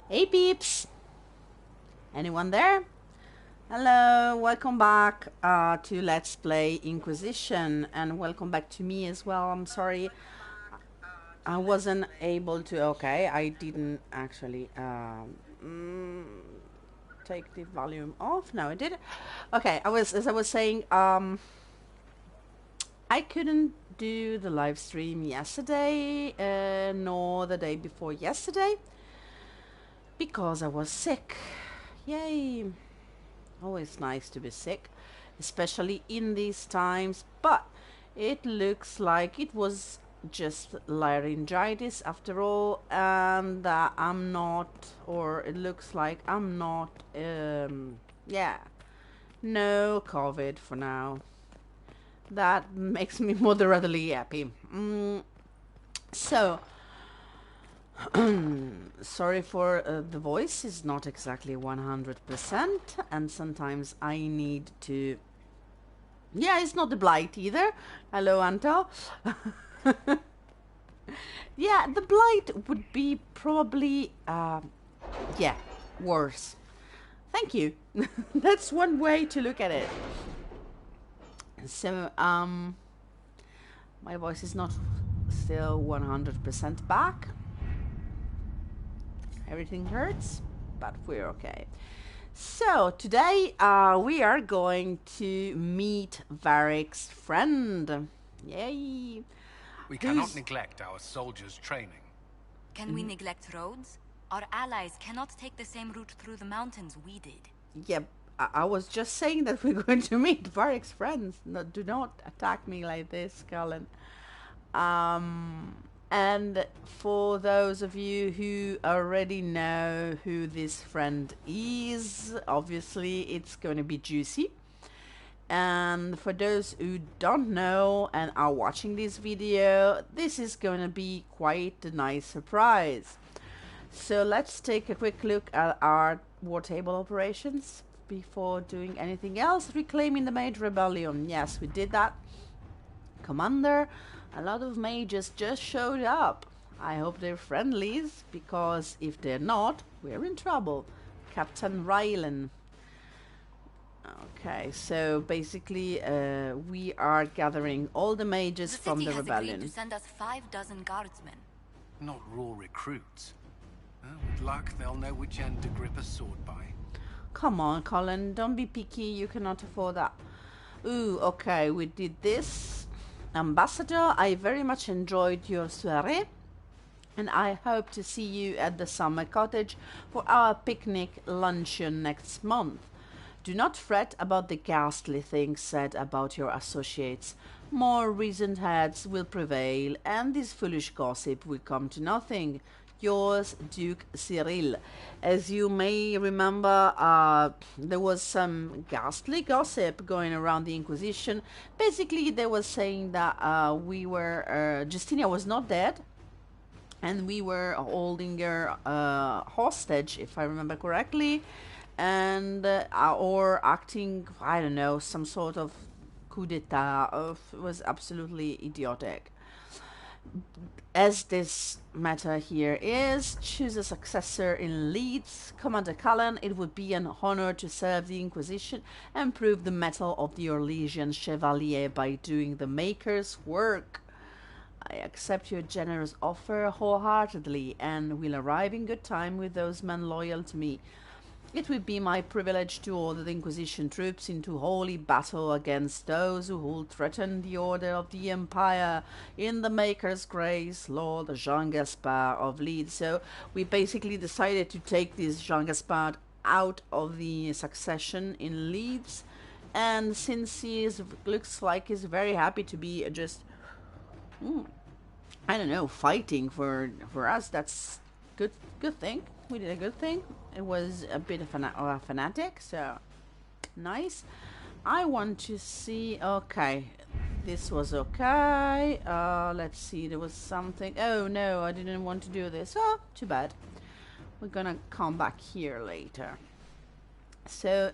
Hey peeps! Anyone there? Hello, welcome back to Let's Play Inquisition, and welcome back to me as well. I'm sorry I wasn't able to. Okay, I didn't actually take the volume off. No, I did. Okay, as I was saying, I couldn't do the live stream yesterday, nor the day before yesterday, because I was sick. Yay! Always nice to be sick, especially in these times, but it looks like it was just laryngitis after all, and that I'm not, or it looks like I'm not, yeah, no COVID for now. That makes me moderately happy. So, sorry for the voice is not exactly 100%, and sometimes I need to. Yeah, it's not the blight either. Hello, Anto. Yeah, the blight would be probably, yeah, worse. Thank you. That's one way to look at it. So, my voice is not still 100% back. Everything hurts, but we're okay. So today we are going to meet Varric's friend. Yay! We cannot neglect our soldiers' training. Can we neglect roads? Our allies cannot take the same route through the mountains we did. Yeah, I was just saying that we're going to meet Varric's friends. No, do not attack me like this, Cullen. And for those of you who already know who this friend is, obviously it's going to be juicy. And for those who don't know and are watching this video, this is going to be quite a nice surprise. So let's take a quick look at our war table operations before doing anything else. Reclaiming the Mage Rebellion. Yes, we did that. Commander, a lot of mages just showed up. I hope they're friendlies, because if they're not, we're in trouble. Captain Rylan. Okay, so basically we are gathering all the mages from the rebellion. To send us 6 guardsmen. Not raw recruits. With luck, they'll know which end to grip a sword by. Come on, Colin, don't be picky. You cannot afford that. Ooh, okay, we did this. Ambassador, I very much enjoyed your soirée, and I hope to see you at the summer cottage for our picnic luncheon next month. Do not fret about the ghastly things said about your associates. More reasoned heads will prevail, and this foolish gossip will come to nothing. Yours, Duke Cyril. As you may remember, there was some ghastly gossip going around the Inquisition. Basically, they were saying that Justinia was not dead, and we were holding her hostage, if I remember correctly, and or acting, I don't know, some sort of coup d'etat. Was absolutely idiotic. As this matter here is, choose a successor in Leeds. Commander Cullen, it would be an honor to serve the Inquisition and prove the mettle of the Orlesian Chevalier by doing the Maker's work. I accept your generous offer wholeheartedly and will arrive in good time with those men loyal to me. It will be my privilege to order the Inquisition troops into holy battle against those who will threaten the order of the Empire. In the Maker's grace, Lord Jean Gaspard of Leeds. So we basically decided to take this Jean Gaspard out of the succession in Leeds, and since he looks like he's very happy to be just, I don't know, fighting for us, that's good thing. We did a good thing. It was a bit of a fanatic, so nice. I want to see. Okay, this was okay. Let's see. There was something. Oh no, I didn't want to do this. Oh, too bad. We're gonna come back here later. So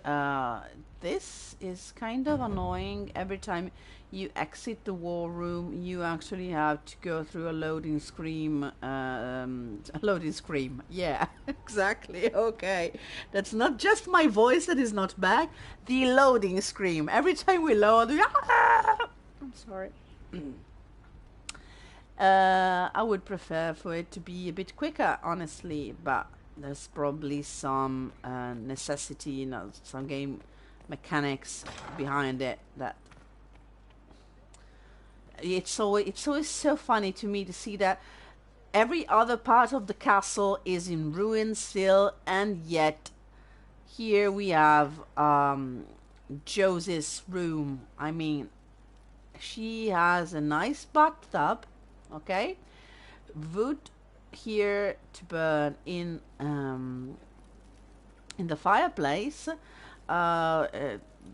this is kind of annoying. Every time you exit the war room, you actually have to go through a loading screen. A loading screen. Yeah, exactly. Okay, that's not just my voice that is not back. The loading screen. Every time we load, I'm sorry. I would prefer for it to be a bit quicker, honestly, but there's probably some necessity, you know, some game mechanics behind it that it's always so funny to me to see that every other part of the castle is in ruins still, and yet here we have Josie's room. I mean, she has a nice bathtub, okay, wood here to burn in the fireplace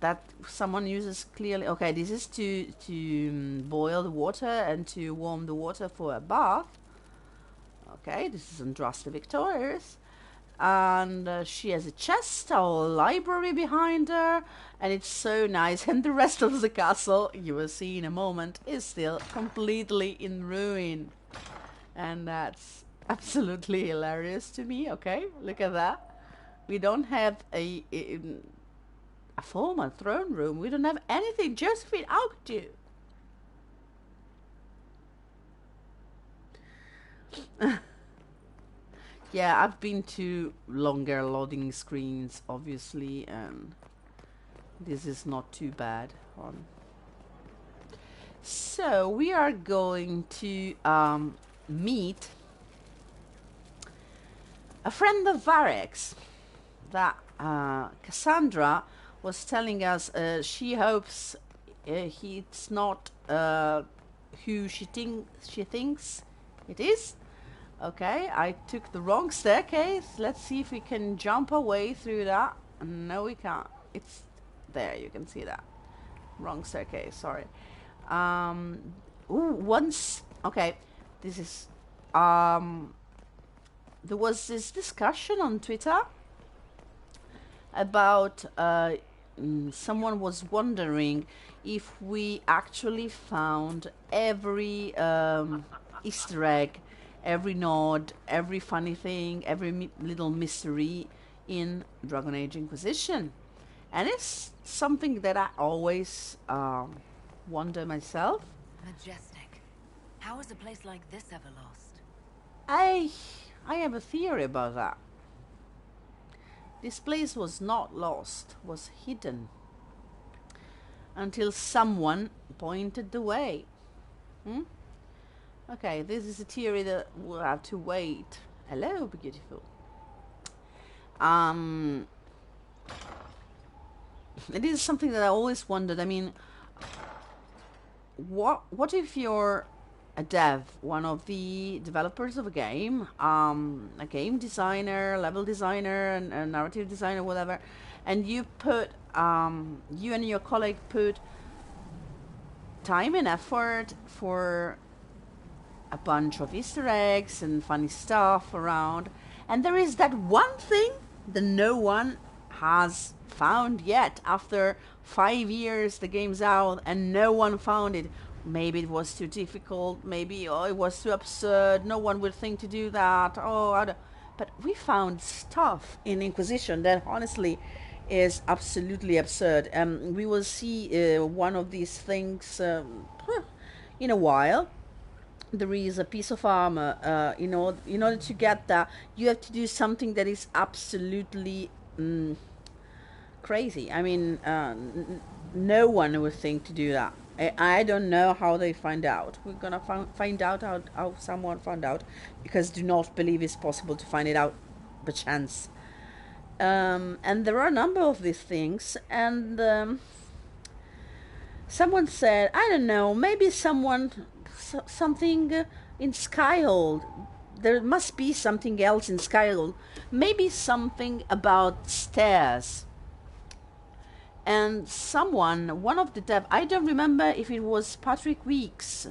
that someone uses clearly. Okay, this is to boil the water and to warm the water for a bath. Okay, this is Andraste Victorious. And she has a chest, a whole library behind her, and it's so nice. And the rest of the castle, you will see in a moment, is still completely in ruin. And that's absolutely hilarious to me. Okay, look at that. We don't have a formal throne room. We don't have anything. Josephine, how could you? Yeah, I've been to longer loading screens, obviously, and this is not too bad. So we are going to meet a friend of Varek's that Cassandra was telling us she hopes it's not who she thinks it is. Okay, I took the wrong staircase. Let's see if we can jump away through that. No, we can't. It's there. You can see that. Wrong staircase. Sorry. Once. Okay, this is. There was this discussion on Twitter about someone was wondering if we actually found every Easter egg, every nod, every funny thing, every little mystery in Dragon Age Inquisition. And it's something that I always wonder myself. Majestic. How is a place like this ever lost? I have a theory about that. This place was not lost, was hidden. Until someone pointed the way. Okay, this is a theory that we'll have to wait. Hello, beautiful. It is something that I always wondered. I mean, what if you're a dev, one of the developers of a game designer, level designer, and a narrative designer, whatever, and you put, you and your colleague put time and effort for a bunch of Easter eggs and funny stuff around, and there is that one thing that no one has found yet. After 5 years the game's out and no one found it. Maybe it was too difficult, maybe it was too absurd, no one would think to do that, but we found stuff in Inquisition that honestly is absolutely absurd. We will see one of these things in a while. There is a piece of armor. In order to get that, you have to do something that is absolutely crazy. I mean, no one would think to do that. I don't know how they find out. We're gonna find out how someone found out, because do not believe it's possible to find it out by chance. And there are a number of these things, and someone said, I don't know, maybe something in Skyhold. There must be something else in Skyhold. Maybe something about stairs. And one of the dev, I don't remember if it was Patrick Weeks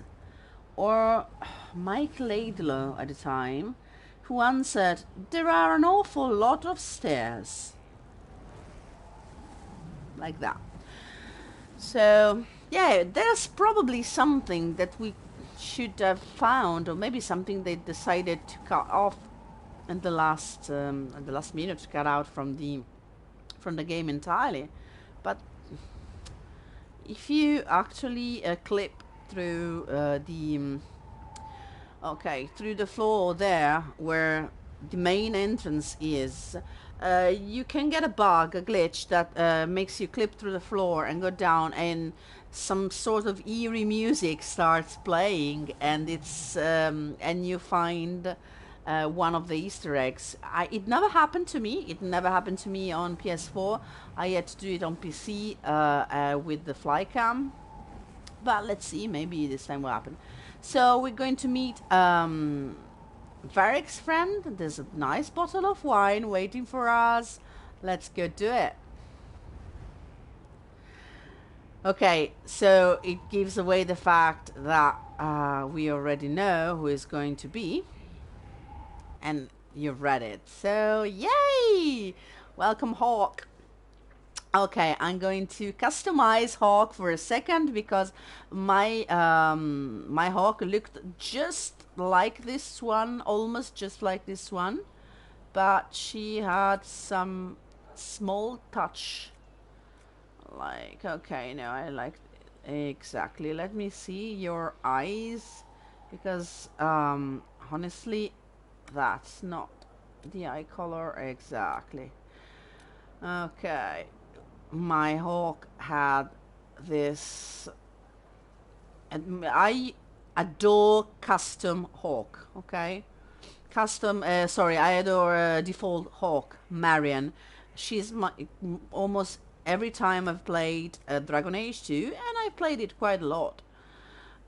or Mike Laidlaw at the time, who answered, there are an awful lot of stairs. like that. So yeah, there's probably something that we should have found, or maybe something they decided to cut off at the last minute, to cut out from the game entirely. But if you actually clip through through the floor there where the main entrance is, you can get a bug, a glitch that makes you clip through the floor and go down, and some sort of eerie music starts playing, and it's and you find one of the Easter eggs. It never happened to me. It never happened to me on PS4. I had to do it on PC with the flycam. But let's see, maybe this time will happen. So we're going to meet Varric's friend. There's a nice bottle of wine waiting for us. Let's go do it. Okay, so it gives away the fact that we already know who is going to be. And you've read it. So, yay! Welcome, Hawke. Okay, I'm going to customize Hawke for a second, because my my Hawke looked just like this one, almost just like this one, but she had some small touch. Like, okay, no, I like it. Exactly. Let me see your eyes, because honestly, that's not the eye color exactly. Okay. My Hawke had this, and I adore custom Hawke, okay? Custom, sorry, I adore default Hawke, Marion. She's my, almost every time I've played Dragon Age 2, and I've played it quite a lot.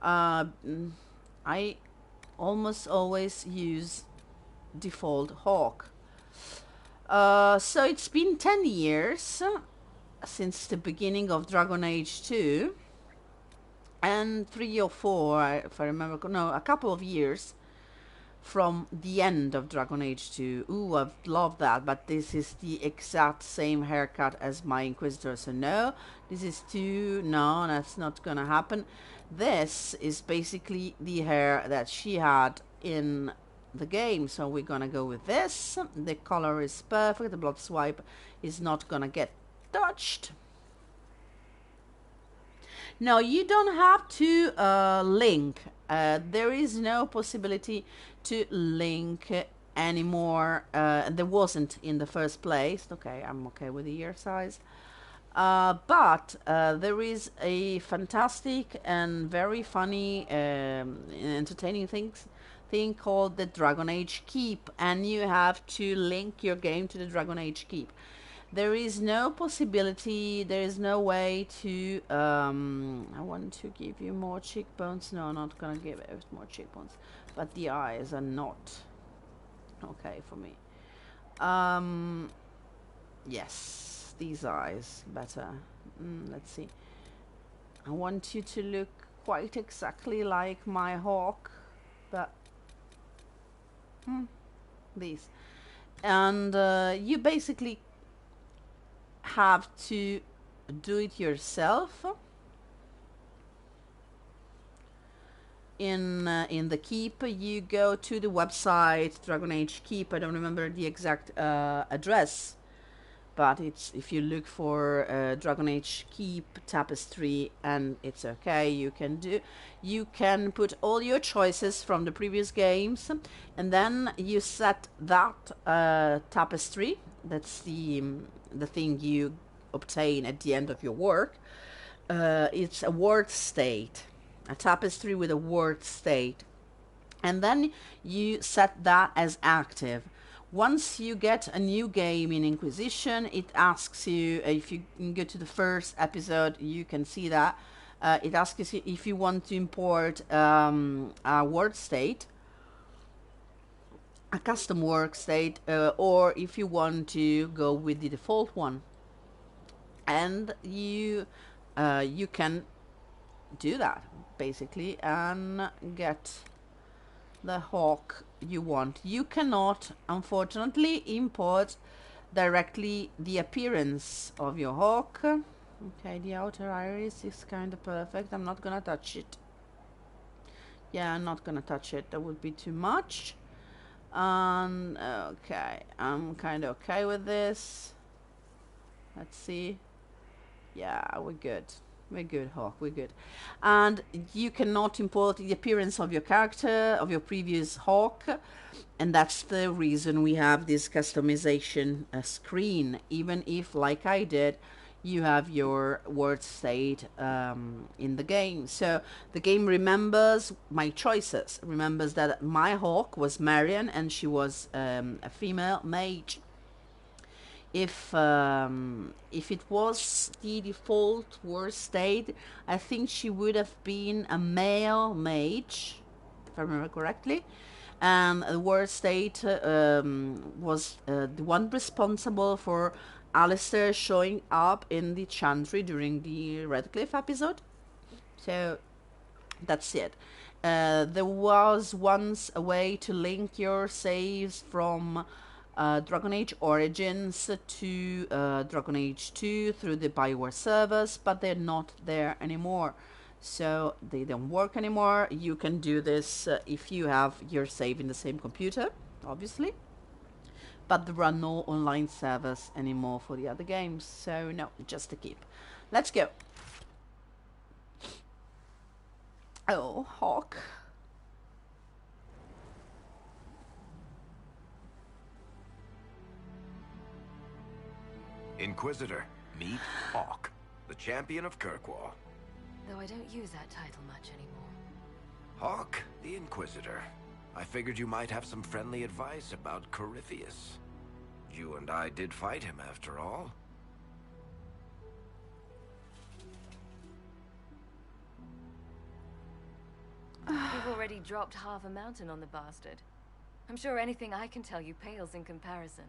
I almost always use default Hawke. So it's been 10 years since the beginning of Dragon Age 2, and 3 or 4, if I remember, no, a couple of years from the end of Dragon Age 2. Ooh, I've loved that, but this is the exact same haircut as my Inquisitor, so no, this is too, no, that's not gonna happen. This is basically the hair that she had in the game, so we're gonna go with this. The color is perfect, the blood swipe is not gonna get touched. No, you don't have to link. There is no possibility to link anymore. There wasn't in the first place. Okay, I'm okay with the ear size. But there is a fantastic and very funny, entertaining thing called the Dragon Age Keep, and you have to link your game to the Dragon Age Keep. There is no possibility, there is no way to, I want to give you more cheekbones. No, I'm not gonna give it more cheekbones, but the eyes are not okay for me. Yes, these eyes better. Let's see. I want you to look quite exactly like my Hawke, but these. And you basically have to do it yourself in the keep. You go to the website Dragon Age Keep. I don't remember the exact address, but it's, if you look for Dragon Age Keep Tapestry, and it's okay, you can put all your choices from the previous games, and then you set that tapestry, that's the thing you obtain at the end of your work. It's a word state, a tapestry with a word state, and then you set that as active. Once you get a new game in Inquisition, it asks you, if you go to the first episode, you can see that it asks you if you want to import a word state, a custom work state, or if you want to go with the default one, and you can do that basically and get the Hawke you want. You cannot, unfortunately, import directly the appearance of your Hawke. Okay, the outer iris is kind of perfect. I'm not gonna touch it. Yeah, I'm not gonna touch it. That would be too much. Okay, I'm kind of okay with this. Let's see. Yeah, we're good. We're good, Hawke. We're good. And you cannot import the appearance of your character, of your previous Hawke. And that's the reason we have this customization screen. Even if, like I did, you have your word state in the game. So the game remembers my choices. Remembers that my Hawke was Marion and she was a female mage. If it was the default word state, I think she would have been a male mage, if I remember correctly. And the word state was the one responsible for Alistair showing up in the Chantry during the Redcliffe episode. So that's it. There was once a way to link your saves from Dragon Age Origins to Dragon Age 2 through the Bioware servers, but they're not there anymore. So they don't work anymore. You can do this if you have your save in the same computer, obviously. But there are no online servers anymore for the other games. So no, just a keep. Let's go. Oh, Hawke. Inquisitor, meet Hawke, the champion of Kirkwall. Though I don't use that title much anymore. Hawke, the Inquisitor. I figured you might have some friendly advice about Corypheus. You and I did fight him after all. You've already dropped half a mountain on the bastard. I'm sure anything I can tell you pales in comparison.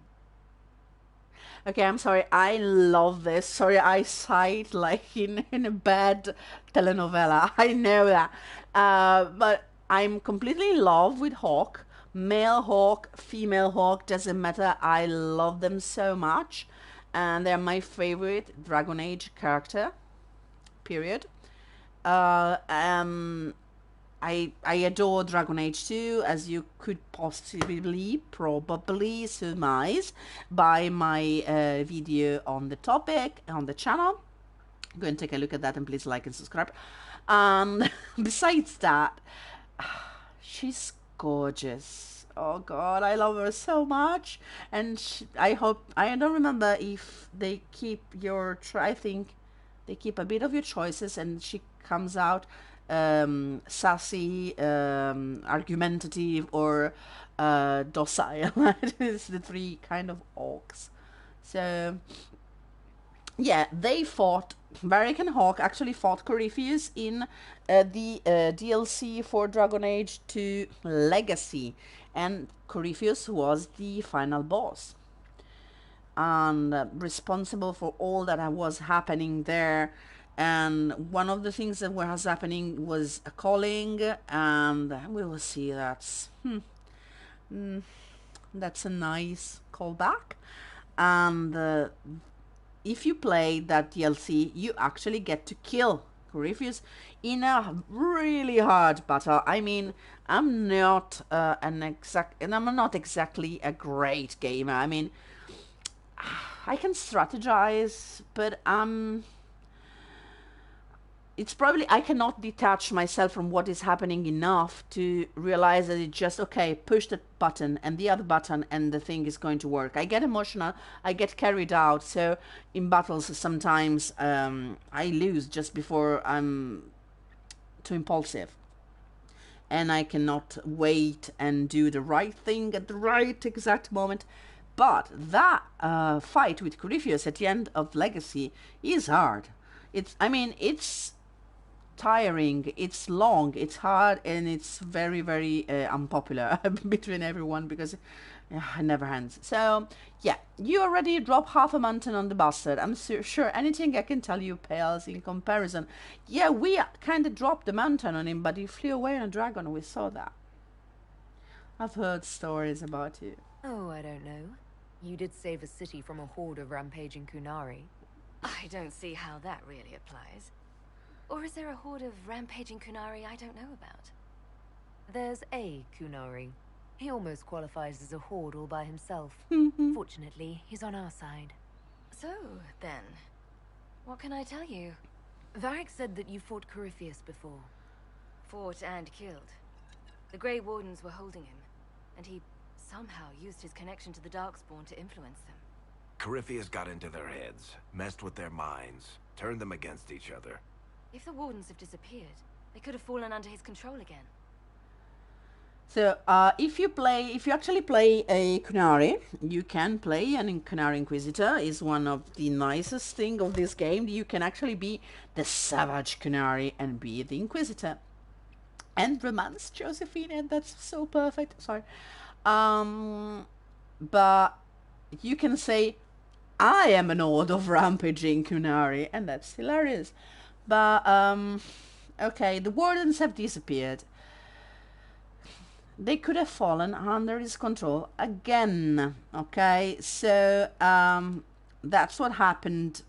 Okay, I'm sorry. I love this. Sorry, I sighed like in a bad telenovela. I know that. But I'm completely in love with Hawke. Male Hawke, female Hawke, doesn't matter. I love them so much. And they're my favorite Dragon Age character. Period. I adore Dragon Age 2, as you could possibly, probably surmise by my video on the topic on the channel. Go and take a look at that and please like and subscribe. Besides that, she's gorgeous. Oh God, I love her so much. And I hope, I don't remember if they keep your, I think they keep a bit of your choices and she comes out sassy, argumentative, or docile. It's the three kind of orcs. So yeah, they fought. Varric and Hawke actually fought Corypheus in the DLC for Dragon Age 2 Legacy, and Corypheus was the final boss and responsible for all that was happening there. And one of the things that was happening was a calling, and we will see that's that's a nice callback. And if you play that DLC, you actually get to kill Corypheus in a really hard battle. I mean, I'm not I'm not exactly a great gamer. I mean, I can strategize, but it's probably, I cannot detach myself from what is happening enough to realize that it's just, okay, push the button and the other button and the thing is going to work. I get emotional, I get carried out, so in battles sometimes I lose just before I'm too impulsive. And I cannot wait and do the right thing at the right exact moment. But that fight with Corypheus at the end of Legacy is hard. It's tiring, it's long, it's hard, and it's very, very unpopular between everyone because it never ends. So yeah, you already dropped half a mountain on the bastard. I'm sure anything I can tell you pales in comparison. Yeah, we kind of dropped the mountain on him, but he flew away on a dragon. We saw that. I've heard stories about you. Oh, I don't know. You did save a city from a horde of rampaging Kunari. I don't see how that really applies. Or is there a horde of rampaging Kunari I don't know about? There's a Kunari. He almost qualifies as a horde all by himself. Fortunately, he's on our side. So, then, what can I tell you? Varric said that you fought Corypheus before. Fought and killed. The Grey Wardens were holding him, and he somehow used his connection to the Darkspawn to influence them. Corypheus got into their heads, messed with their minds, turned them against each other. If the Wardens have disappeared, they could have fallen under his control again. So, if you actually play a Kunari, you can play an Kunari Inquisitor. Is one of the nicest thing of this game. You can actually be the savage Kunari and be the Inquisitor. And romance Josephine, and that's so perfect. Sorry. But you can say, I am an horde of rampaging Kunari, and that's hilarious. But, okay, the Wardens have disappeared. They could have fallen under his control again. Okay, so that's what happened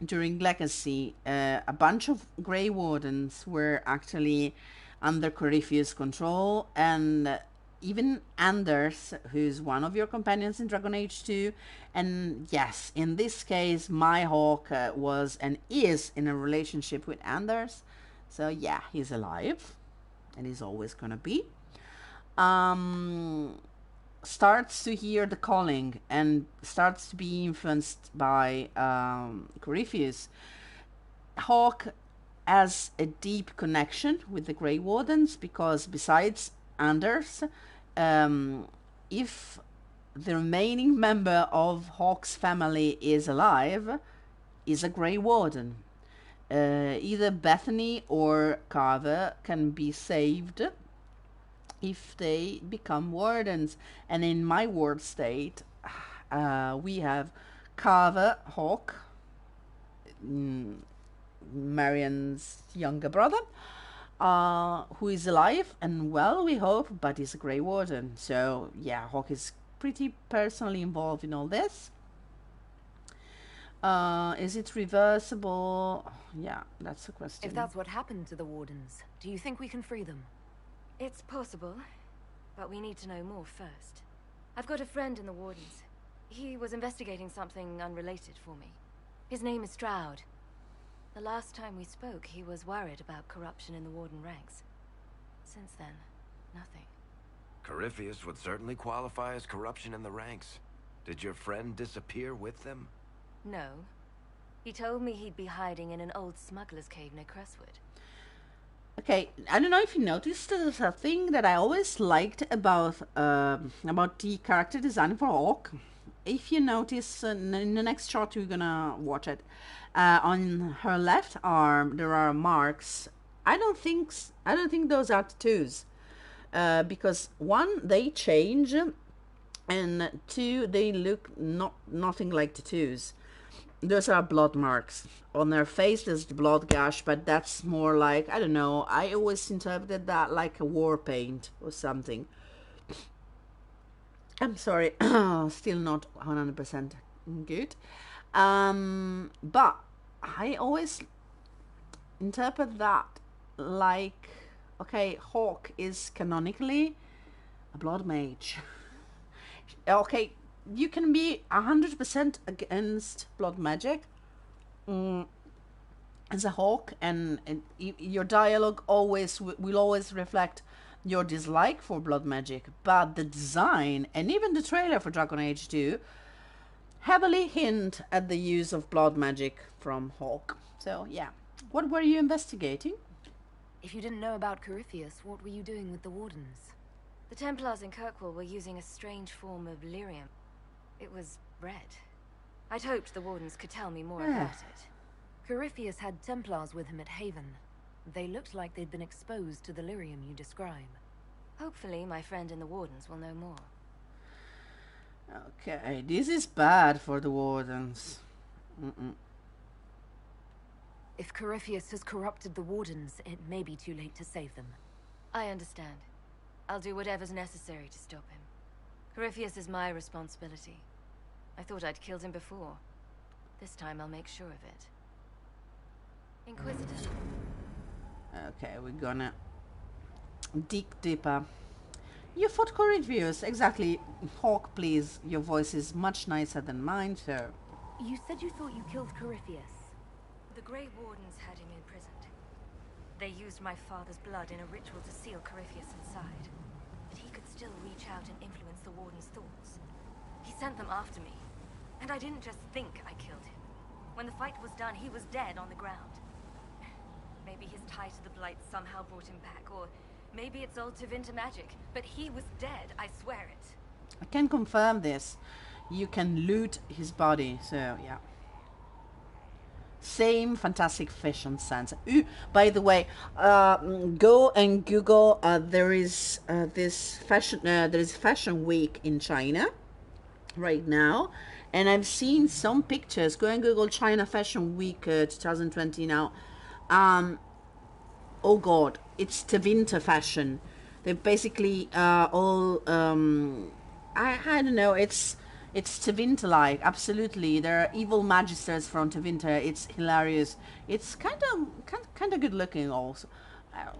during Legacy. A bunch of Grey Wardens were actually under Corypheus' control, and even Anders, who's one of your companions in Dragon Age 2, and yes, in this case, my Hawke was and is in a relationship with Anders. So yeah, he's alive, and he's always gonna be. Starts to hear the calling and starts to be influenced by Corypheus. Hawke has a deep connection with the Grey Wardens because besides Anders, if the remaining member of Hawke's family is alive, is a Grey Warden. Either Bethany or Carver can be saved if they become wardens. And in my ward state, we have Carver, Hawke, Marian's younger brother, who is alive and well, we hope, but is a Grey Warden. So yeah, Hawke is pretty personally involved in all this. Is it reversible? Yeah, that's a question. If that's what happened to the Wardens, do you think we can free them? It's possible, but we need to know more first. I've got a friend in the Wardens. He was investigating something unrelated for me. His name is Stroud. The last time we spoke, he was worried about corruption in the Warden ranks. Since then, nothing. Corypheus would certainly qualify as corruption in the ranks. Did your friend disappear with them? No. He told me he'd be hiding in an old smuggler's cave near Crestwood. Okay, I don't know if you noticed, there's a thing that I always liked about the character design for Hawke. If you notice, in the next shot you're gonna watch it, on her left arm there are marks. I don't think those are tattoos, because one, they change, and two, they look nothing like tattoos. Those are blood marks. On her face there's the blood gash, but that's more like, I don't know, I always interpreted that like a war paint or something. I'm sorry, still not 100% good. But I always interpret that like, okay, Hawke is canonically a blood mage. Okay, you can be 100% against blood magic as a Hawke, and your dialogue will always reflect your dislike for blood magic, but the design and even the trailer for Dragon Age 2 heavily hint at the use of blood magic from Hawke. So yeah, what were you investigating? If you didn't know about Corypheus, what were you doing with the Wardens? The Templars in Kirkwall were using a strange form of lyrium. It was red. I'd hoped the Wardens could tell me more about it. Corypheus had Templars with him at Haven. They looked like they'd been exposed to the lyrium you describe. Hopefully my friend in the Wardens will know more. Okay, this is bad for the Wardens. If Corypheus has corrupted the Wardens, it may be too late to save them. I understand. I'll do whatever's necessary to stop him. Corypheus is my responsibility. I thought I'd killed him before. This time I'll make sure of it. Inquisitor. Okay, we're gonna dig deeper. You fought Corypheus, exactly. Hawke, please. Your voice is much nicer than mine, so... You said you thought you killed Corypheus. The Grey Wardens had him imprisoned. They used my father's blood in a ritual to seal Corypheus inside. But he could still reach out and influence the Warden's thoughts. He sent them after me. And I didn't just think I killed him. When the fight was done, he was dead on the ground. Maybe his tie to the Blight somehow brought him back, or maybe it's all Tevinter magic. But he was dead, I swear it. I can confirm this. You can loot his body, so yeah. Same fantastic fashion sense. Ooh, by the way, go and Google. There is this fashion. There is Fashion Week in China right now, and I've seen some pictures. Go and Google China Fashion Week 2020 now. Oh God, it's Tevinter fashion. They're basically all. I don't know. It's Tevinter-like, absolutely. There are evil magisters from Tevinter. It's hilarious. It's kind of good looking also.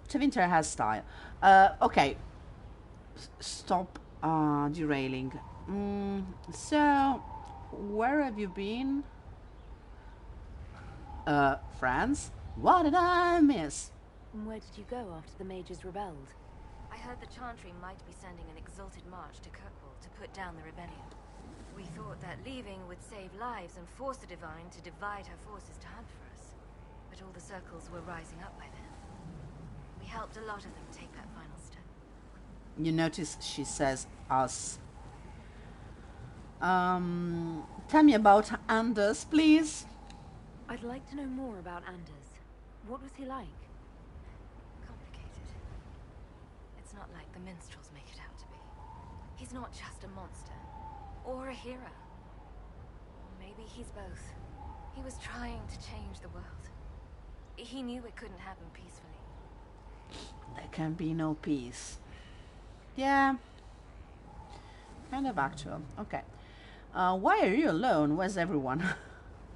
Tevinter has style. Okay, stop derailing. So, where have you been? France? What did I miss? Where did you go after the mages rebelled? I heard the Chantry might be sending an exalted march to Kirkwall to put down the rebellion. We thought that leaving would save lives and force the Divine to divide her forces to hunt for us. But all the circles were rising up by then. We helped a lot of them take that final step. You notice she says us. Tell me about Anders, please. I'd like to know more about Anders. What was he like? Complicated. It's not like the minstrels make it out to be. He's not just a monster. Or a hero. Or maybe he's both. He was trying to change the world. He knew it couldn't happen peacefully. There can be no peace. Yeah. Kind of actual. Okay. Why are you alone? Where's everyone?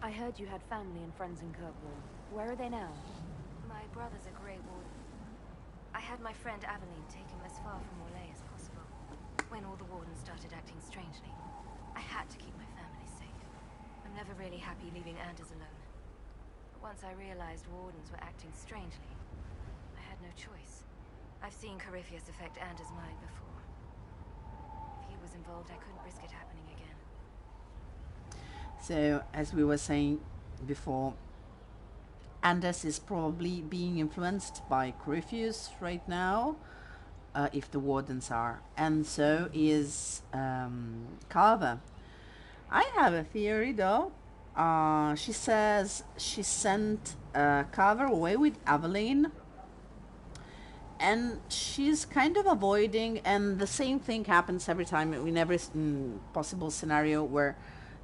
I heard you had family and friends in Kirkwall. Where are they now? My brother's a Grey Warden. I had my friend Aveline take him as far from Orlais as possible. When all the Wardens started acting strangely, I had to keep my family safe. I'm never really happy leaving Anders alone. But once I realized Wardens were acting strangely, I had no choice. I've seen Corypheus affect Anders' mind before. If he was involved, I couldn't risk it happening again. So, as we were saying before, Anders is probably being influenced by Corypheus right now, if the Wardens are, and so is Carver. I have a theory though. She says she sent Carver away with Aveline, and she's kind of avoiding, and the same thing happens every time in every possible scenario where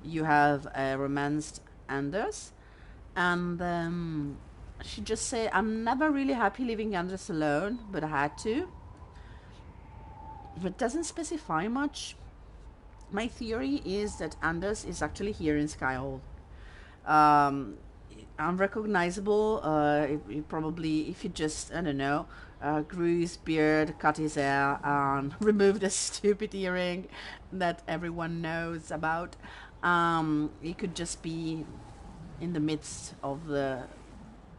you have romanced Anders. And she just said, I'm never really happy leaving Anders alone, but I had to. It doesn't specify much. My theory is that Anders is actually here in Skyhold. Unrecognizable. He probably, if you just, I don't know, grew his beard, cut his hair, and removed a stupid earring that everyone knows about, he could just be in the midst of the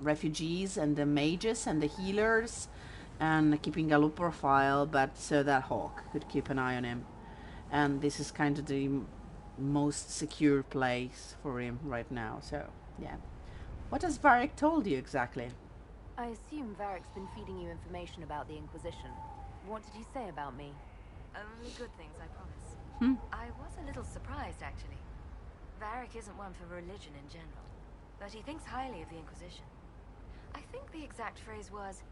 refugees and the mages and the healers, and keeping a low profile, but so that Hawke could keep an eye on him. And this is kind of the most secure place for him right now. So yeah, what has Varric told you exactly? I assume Varric's been feeding you information about the Inquisition. What did he say about me? Only good things, I promise. I was a little surprised, actually. Varric isn't one for religion in general, but he thinks highly of the Inquisition. I think the exact phrase was,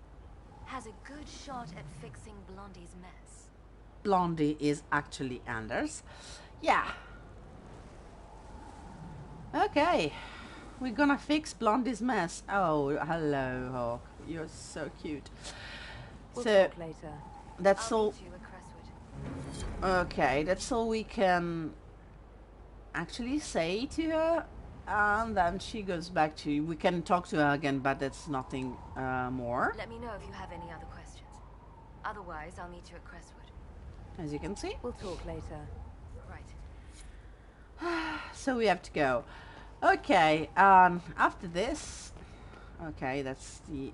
has a good shot at fixing Blondie's mess. Blondie is actually Anders. Yeah. Okay. We're gonna fix Blondie's mess. Oh, hello, Hawke. You're so cute. We'll So, talk later. that's I'll all. meet you at Crestwood. Okay, that's all we can actually say to her. And then she goes back to, we can talk to her again, but that's nothing more. Let me know if you have any other questions. Otherwise, I'll meet you at Crestwood. As you can see. We'll talk later. Right. So we have to go. Okay, after this... Okay, that's the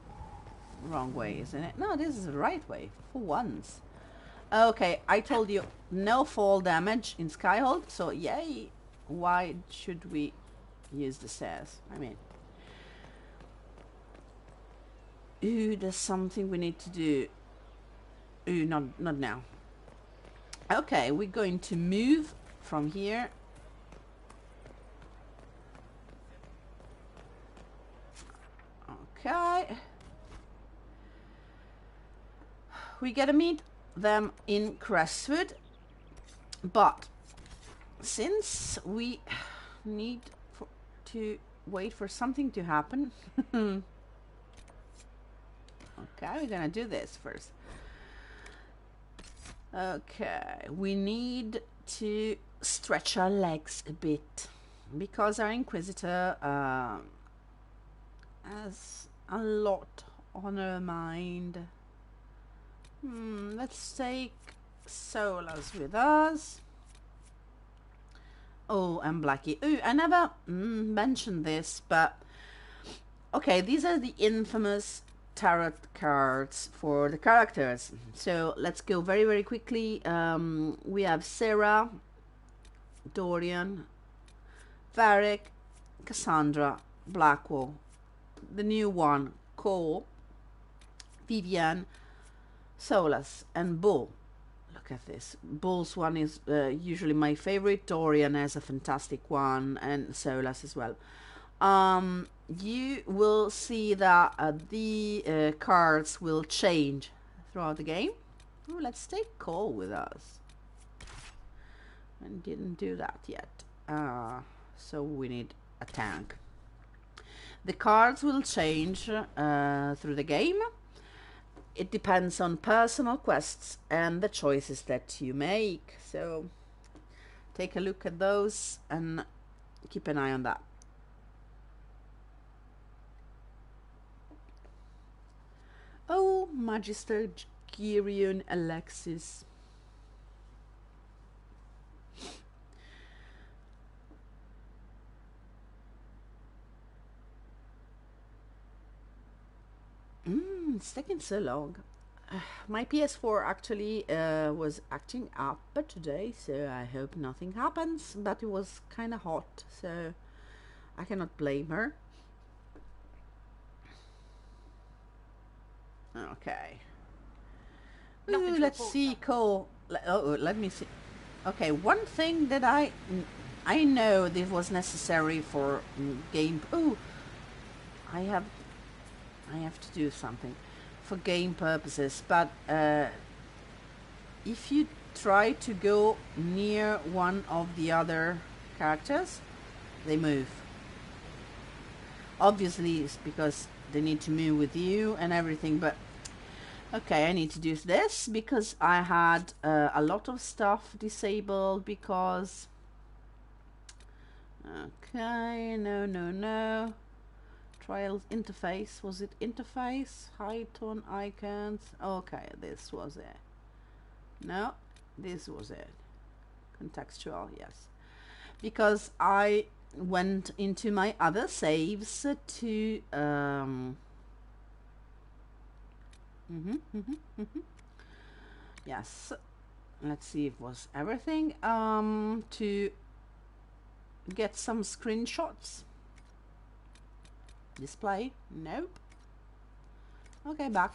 wrong way, isn't it? No, this is the right way, for once. Okay, I told you, no fall damage in Skyhold, so yay! Why should we use the stairs? I mean... Ooh, there's something we need to do. Ooh, not now. Okay, we're going to move from here. Okay. We gotta meet them in Crestwood. But since we need to wait for something to happen. Okay, we're gonna do this first. Okay, we need to stretch our legs a bit because our Inquisitor has a lot on her mind. Let's take Solas with us. Oh, and Blackie. Ooh, I never mentioned this, but okay, these are the infamous tarot cards for the characters. So let's go very, very quickly. We have Sarah, Dorian, Varric, Cassandra, Blackwell, the new one, Cole, Vivian, Solas, and Bull. Look at this. Bull's one is usually my favorite. Dorian has a fantastic one, and Solas as well. You will see that the cards will change throughout the game. Oh, let's take Cole with us. I didn't do that yet. So we need a tank. The cards will change through the game. It depends on personal quests and the choices that you make. So take a look at those and keep an eye on that. Oh, Magister Gyrion Alexis. It's taking so long. My PS4 actually was acting up today, so I hope nothing happens, but it was kind of hot, so I cannot blame her. Okay. Ooh, let's see, Cole. Let me see. Okay, one thing that I know this was necessary for game. Oh, I have to do something for game purposes. But if you try to go near one of the other characters, they move. Obviously, it's because they need to move with you and everything, but okay, I need to do this because I had a lot of stuff disabled because okay, no trials interface, was it interface, high tone icons? Okay, this was it. No, this was it. Contextual, yes, because I went into my other saves to yes, let's see if it was everything to get some screenshots. Display, nope. Okay, back.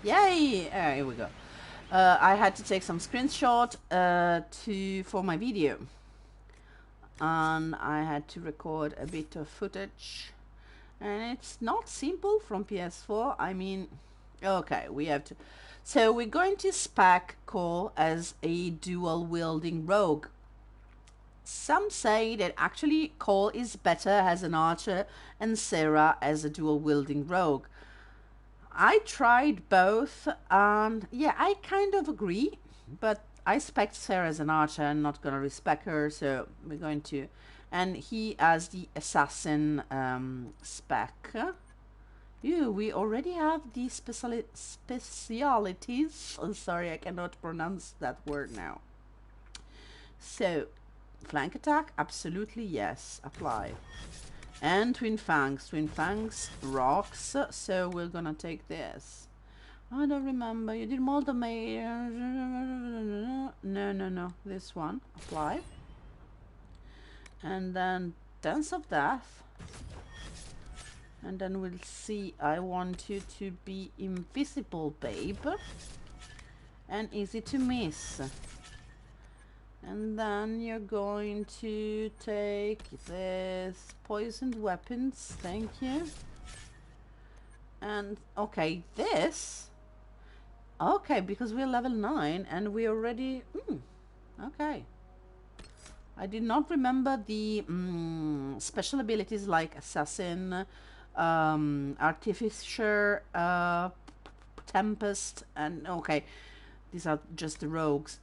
Yay! Here we go. I had to take some screenshot for my video, and I had to record a bit of footage, and it's not simple from PS4. I mean, okay, we have to. So we're going to spec Cole as a dual wielding rogue. Some say that actually Cole is better as an archer and Sarah as a dual wielding rogue. I tried both, and yeah, I kind of agree, but I spec Sarah as an archer and not gonna respec her, so we're going to and he has the assassin spec. Ew, we already have the specialities. Oh, sorry, I cannot pronounce that word now. So, flank attack, absolutely yes, apply. And Twin Fangs rocks, so we're gonna take this. I don't remember, you did more damage. No, this one, apply. And then Dance of Death. And then we'll see, I want you to be invisible, babe. And easy to miss. And then you're going to take this poisoned weapons, thank you. And okay, this. Okay, because we're level 9 and we already. Okay. I did not remember the special abilities like Assassin, Artificer, Tempest, and okay, these are just the rogues.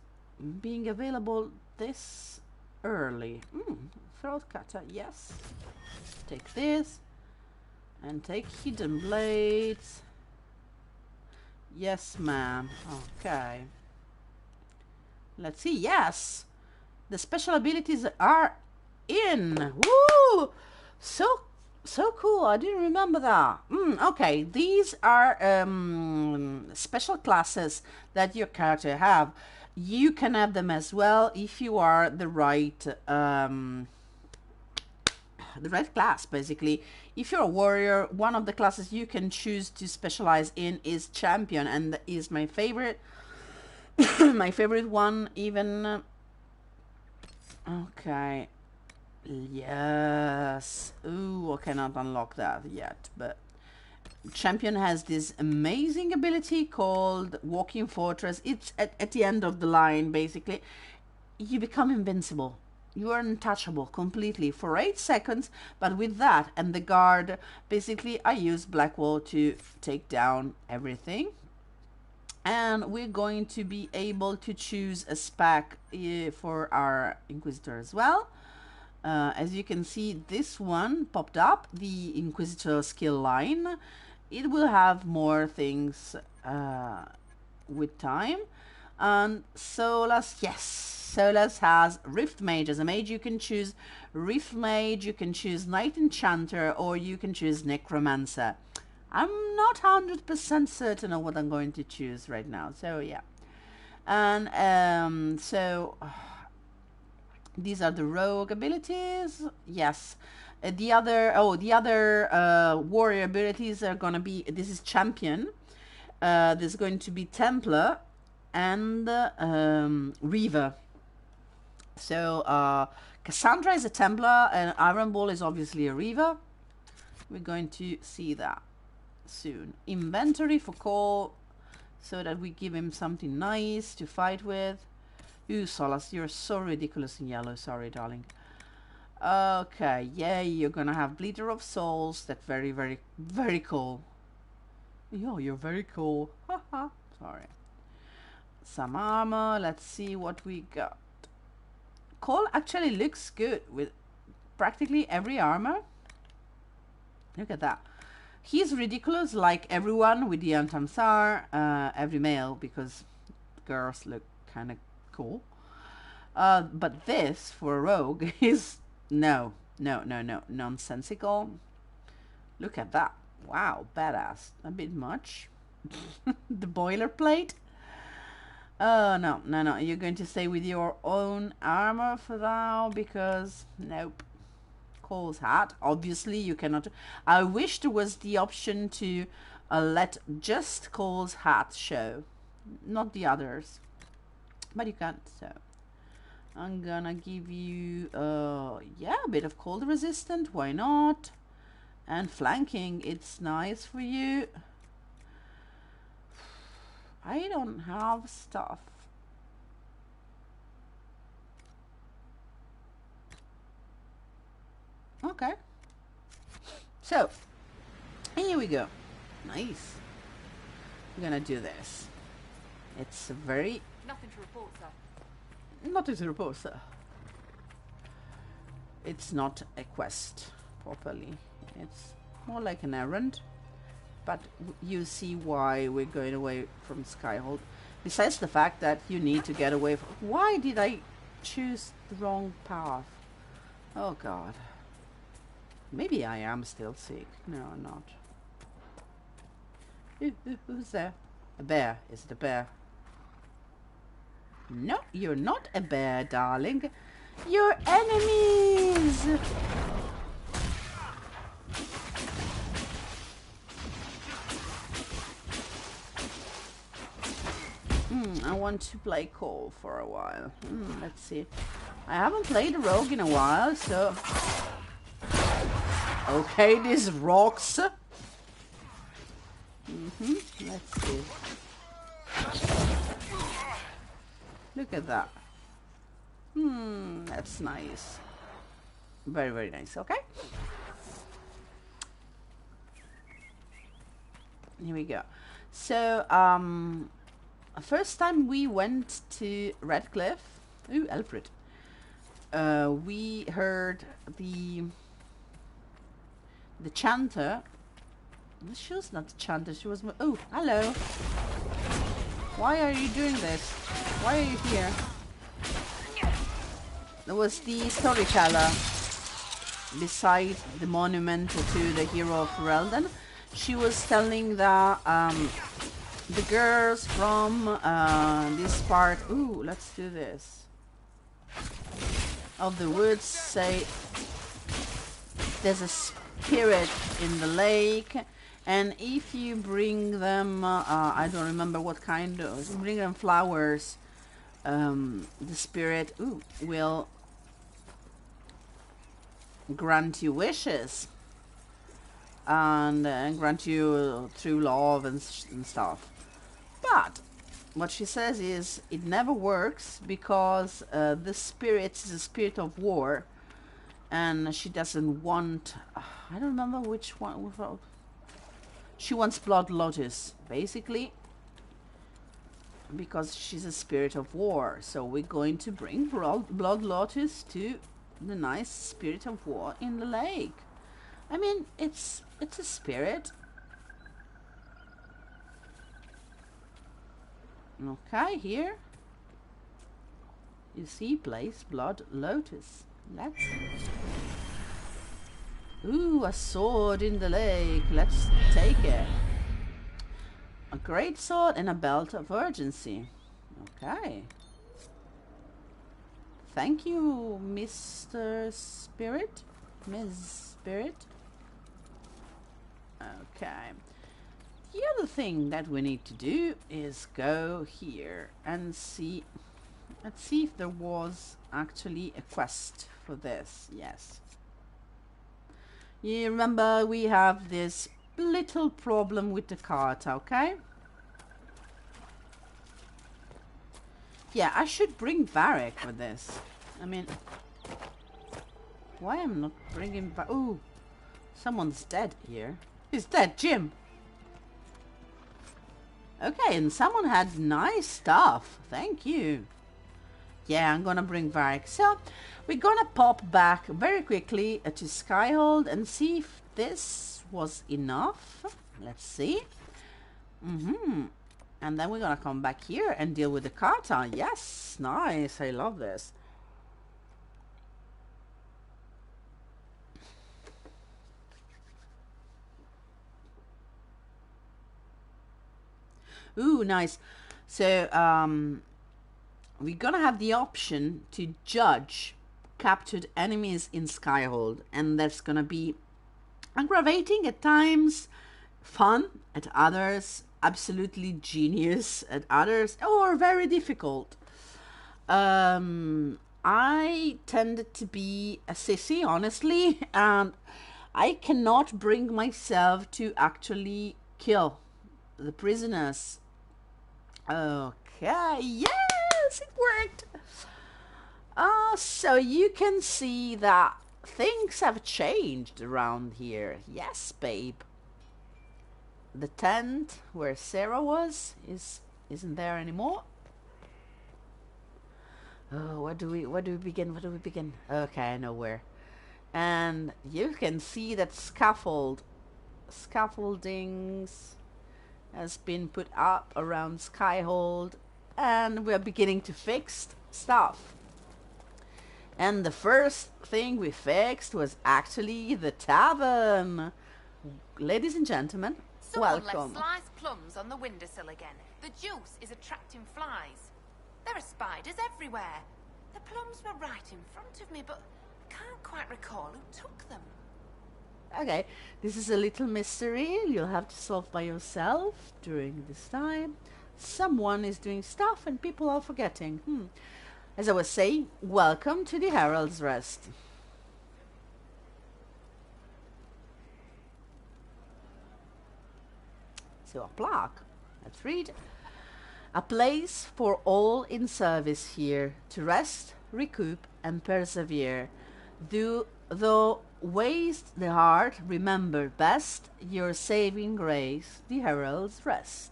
Being available this early. Throat cutter, yes. Take this and take hidden blades. Yes, ma'am. Okay. Let's see. Yes, the special abilities are in. Woo! So cool. I didn't remember that. Okay, these are special classes that your character have. You can have them as well if you are the right class, basically. If you're a warrior, one of the classes you can choose to specialize in is champion, and is my favorite. My favorite one, even. Okay. Yes. Ooh, I cannot unlock that yet, but champion has this amazing ability called Walking Fortress. It's at the end of the line, basically. You become invincible. You are untouchable completely for 8 seconds, but with that and the guard, basically I use Blackwall to take down everything. And we're going to be able to choose a spec for our Inquisitor as well. As you can see, this one popped up, the Inquisitor skill line. It will have more things with time. And Solas, yes, Solas has Rift Mage. As a mage, you can choose Rift Mage, you can choose Knight Enchanter, or you can choose Necromancer. I'm not 100% certain of what I'm going to choose right now, so yeah. And these are the rogue abilities. Yes. The other warrior abilities are gonna be, this is champion. There's going to be Templar and Reaver. So Cassandra is a Templar and Iron Ball is obviously a Reaver. We're going to see that soon. Inventory for Cole, so that we give him something nice to fight with. Ooh, Solas, you're so ridiculous in yellow. Sorry, darling. Okay, yeah, you're gonna have Bleeder of Souls. That's very, very, very cool. Yo, you're very cool. Haha. Sorry. Some armor. Let's see what we got. Cole actually looks good with practically every armor. Look at that. He's ridiculous like everyone with the Antamsar, every male, because girls look kind of cool. But this, for a rogue, is nonsensical. Look at that. Wow, badass. A bit much. The boilerplate. No. You're going to stay with your own armor for now, because nope. Cole's hat. Obviously, you cannot. I wish there was the option to let just Cole's hat show, not the others. But you can't, so I'm gonna give you yeah, a bit of cold resistant, why not? And flanking, it's nice for you. I don't have stuff. Okay, so here we go. Nice. I'm gonna do this. It's very Nothing to report, sir. Nothing to report, sir. it's not a quest properly. It's more like an errand. But you see why we're going away from Skyhold. Besides the fact that you need to get away from... Why did I choose the wrong path? Oh god. Maybe I am still sick. No, I'm not. Who's there? A bear. Is it a bear? No, you're not a bear, darling. You're enemies! I want to play Cole for a while. Let's see. I haven't played a rogue in a while, so... Okay, this rocks. Let's see. Look at that. That's nice. Very, very nice. Okay. Here we go. So, first time we went to Redcliffe. Ooh, Alfred. We heard the chanter. She was not the chanter. She was. Oh, hello. Why are you doing this? Why are you here? There was the storyteller beside the monument to the hero of Ferelden. She was telling the girls from this part. Ooh, let's do this. Of the woods say there's a spirit in the lake, and if you bring them, I don't remember what kind of, bring them flowers, the spirit will grant you wishes and grant you true love and stuff. But what she says is it never works because the spirit is a spirit of war, and she doesn't want, I don't remember which one. She wants Blood Lotus, basically, because she's a spirit of war. So we're going to bring Blood Lotus to the nice spirit of war in the lake. I mean, it's a spirit. Okay, here you see, place Blood Lotus. Let's. Ooh, a sword in the lake. Let's take it. A great sword and a belt of urgency. Okay. Thank you, Mr. Spirit. Ms. Spirit. Okay. The other thing that we need to do is go here and see. Let's see if there was actually a quest for this. Yes. You remember we have this little problem with the cart, okay? Yeah, I should bring Varric for this. I mean, why am I not bringing Varric? Ooh, someone's dead here. He's dead, Jim. Okay, and someone had nice stuff. Thank you. Yeah, I'm gonna bring Varric. So, we're gonna pop back very quickly to Skyhold and see if this was enough. Let's see. And then we're gonna come back here and deal with the Carta. Yes, nice. I love this. Ooh, nice. So, we're gonna have the option to judge captured enemies in Skyhold, and that's gonna be aggravating at times, fun at others, absolutely genius at others, or very difficult. I tended to be a sissy, honestly, and I cannot bring myself to actually kill the prisoners. Okay, yes, it worked. So you can see that things have changed around here. Yes, babe. The tent where Sarah was isn't there anymore. Oh, where do we begin? Okay, I know where. And you can see that scaffoldings has been put up around Skyhold, and we're beginning to fix stuff. And the first thing we fixed was actually the tavern. Ladies and gentlemen, Someone welcome. left sliced plums on the windowsill again. The juice is attracting flies. There are spiders everywhere. The plums were right in front of me, but I can't quite recall who took them. Okay, this is a little mystery you'll have to solve by yourself during this time. Someone is doing stuff and people are forgetting. As I was saying, welcome to the Herald's Rest. So a plaque. Let's read. A place for all in service here to rest, recoup, and persevere. Though waste the heart, remember best your saving grace, the Herald's Rest.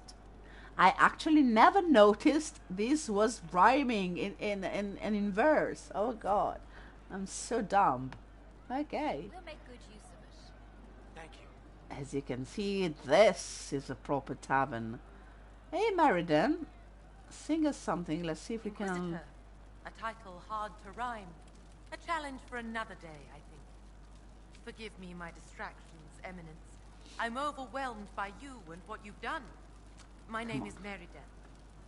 I actually never noticed this was rhyming in verse. Oh God, I'm so dumb. Okay. We'll make good use of it. Thank you. As you can see, this is a proper tavern. Hey, Meriden, sing us something. Let's see if we can... Inquisitor. A title hard to rhyme. A challenge for another day, I think. Forgive me my distractions, Eminence. I'm overwhelmed by you and what you've done. My name is Meriden,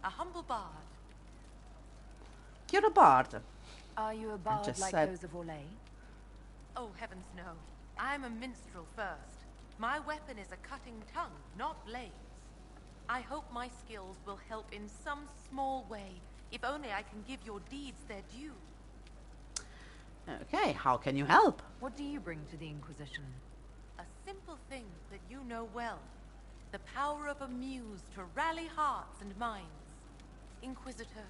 a humble bard. You're a bard. Are you a bard just like said- those of Orlais? Oh, heavens no. I'm a minstrel first. My weapon is a cutting tongue, not blades. I hope my skills will help in some small way, if only I can give your deeds their due. Okay, how can you help? What do you bring to the Inquisition? A simple thing that you know well. The power of a muse to rally hearts and minds. Inquisitor,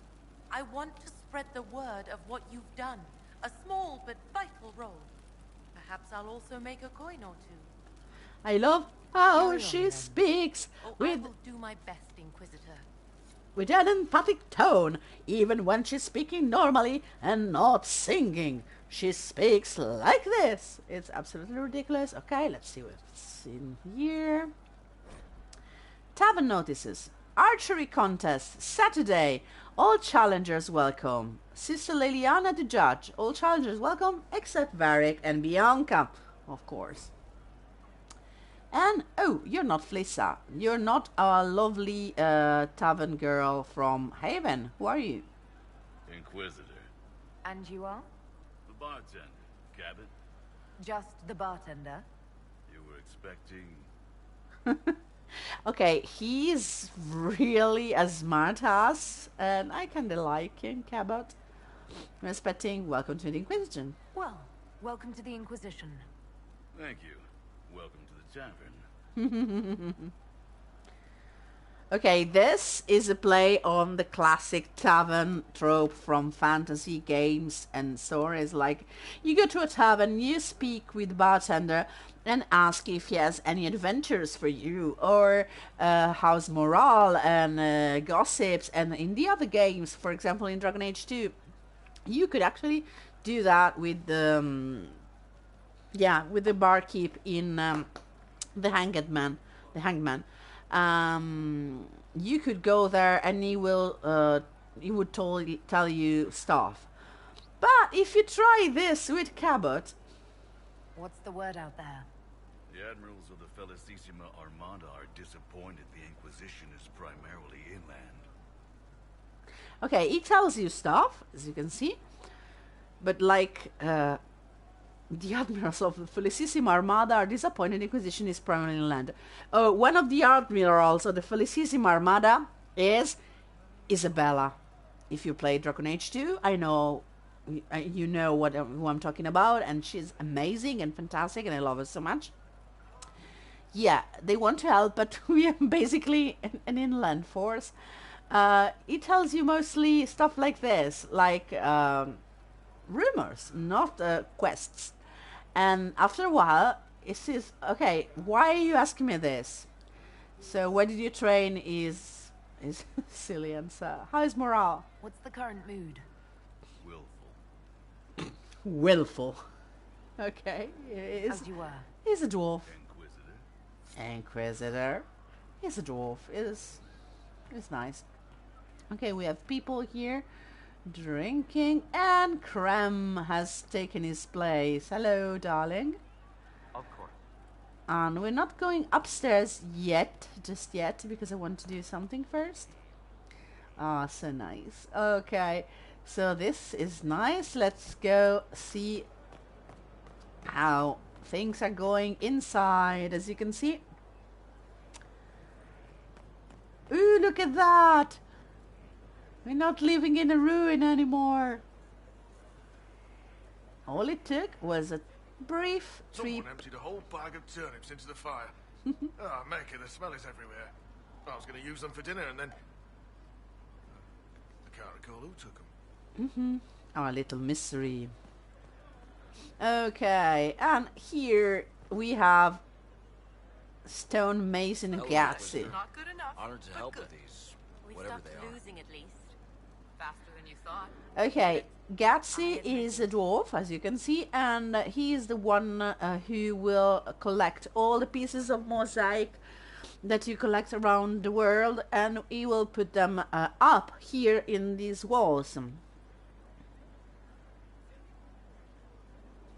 I want to spread the word of what you've done. A small but vital role. Perhaps I'll also make a coin or two. I love how Carry on, she then. speaks Oh, I with will do my best, Inquisitor. an emphatic tone, even when she's speaking normally and not singing. She speaks like this. It's absolutely ridiculous. Okay, let's see what's in here. Tavern notices. Archery contest, Saturday. All challengers welcome. Sister Liliana the judge. All challengers welcome except Varric and Bianca, of course. And, oh, you're not Flissa. You're not a lovely tavern girl from Haven. Who are you? Inquisitor. And you are? The bartender. Cabot. Just the bartender? You were expecting... Okay, he's really a smart ass, and I kinda like him, Cabot. Respecting, welcome to the Inquisition. Well, welcome to the Inquisition. Thank you. Welcome to the tavern. Okay, this is a play on the classic tavern trope from fantasy games and stories. Like, you go to a tavern, you speak with the bartender and ask if he has any adventures for you, or how's morale and gossips. And in the other games, for example, in Dragon Age 2, you could actually do that with the with the barkeep in the Hangman. You could go there and he would tell you stuff. But if you try this with Cabot, What's the word out there? The admirals of the Felicissima Armada are disappointed the Inquisition is primarily inland. okay, he tells you stuff, as you can see, but like the admirals of the Felicissima Armada are disappointed the Inquisition is primarily inland. One of the admirals of the Felicissima Armada is Isabella. If you play Dragon Age 2, I know you know who I'm talking about, and she's amazing and fantastic, and I love her so much. Yeah, they want to help, but we are basically an inland force. It tells you mostly stuff like this, like rumors, not quests. And after a while, it says, okay, why are you asking me this? So where did you train is silly answer. How is morale? What's the current mood? Willful. Willful. Okay, As you were. he's a dwarf. Inquisitor. Inquisitor. He's a dwarf. It's nice. Okay, we have people here drinking, and Krem has taken his place. Hello, darling. Of course. And we're not going upstairs yet, just yet, because I want to do something first. Ah, so nice. Okay, so this is nice. Let's go see how things are going inside. As you can see. Ooh, look at that! We're not living in a ruin anymore. All it took was a brief trip. Someone emptied a whole bag of turnips into the fire. Ah, make it, the smell is everywhere. I was going to use them for dinner and then... I can't recall who took them. Our little mystery. Okay, and here we have stonemason Gatsy. Not good enough. Honored to but help good. with these, We whatever stopped they are. losing at least. Faster than you thought. Okay, Gatsy is a dwarf, as you can see, and he is the one who will collect all the pieces of mosaic that you collect around the world, and he will put them up here in these walls.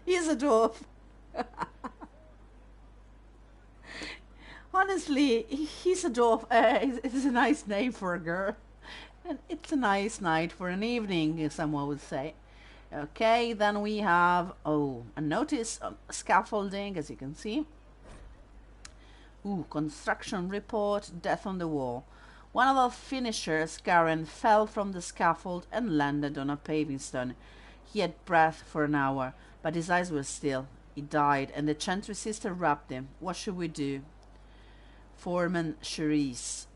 He's a dwarf. Honestly, he's a dwarf. It's a nice name for a girl. And it's a nice night for an evening, someone would say. Okay, then we have, a notice of scaffolding, as you can see. Ooh, construction report, death on the wall. One of the finishers, Karen, fell from the scaffold and landed on a paving stone. He had breath for an hour, but his eyes were still. He died, and the chantry sister wrapped him. What should we do? Foreman Charisse.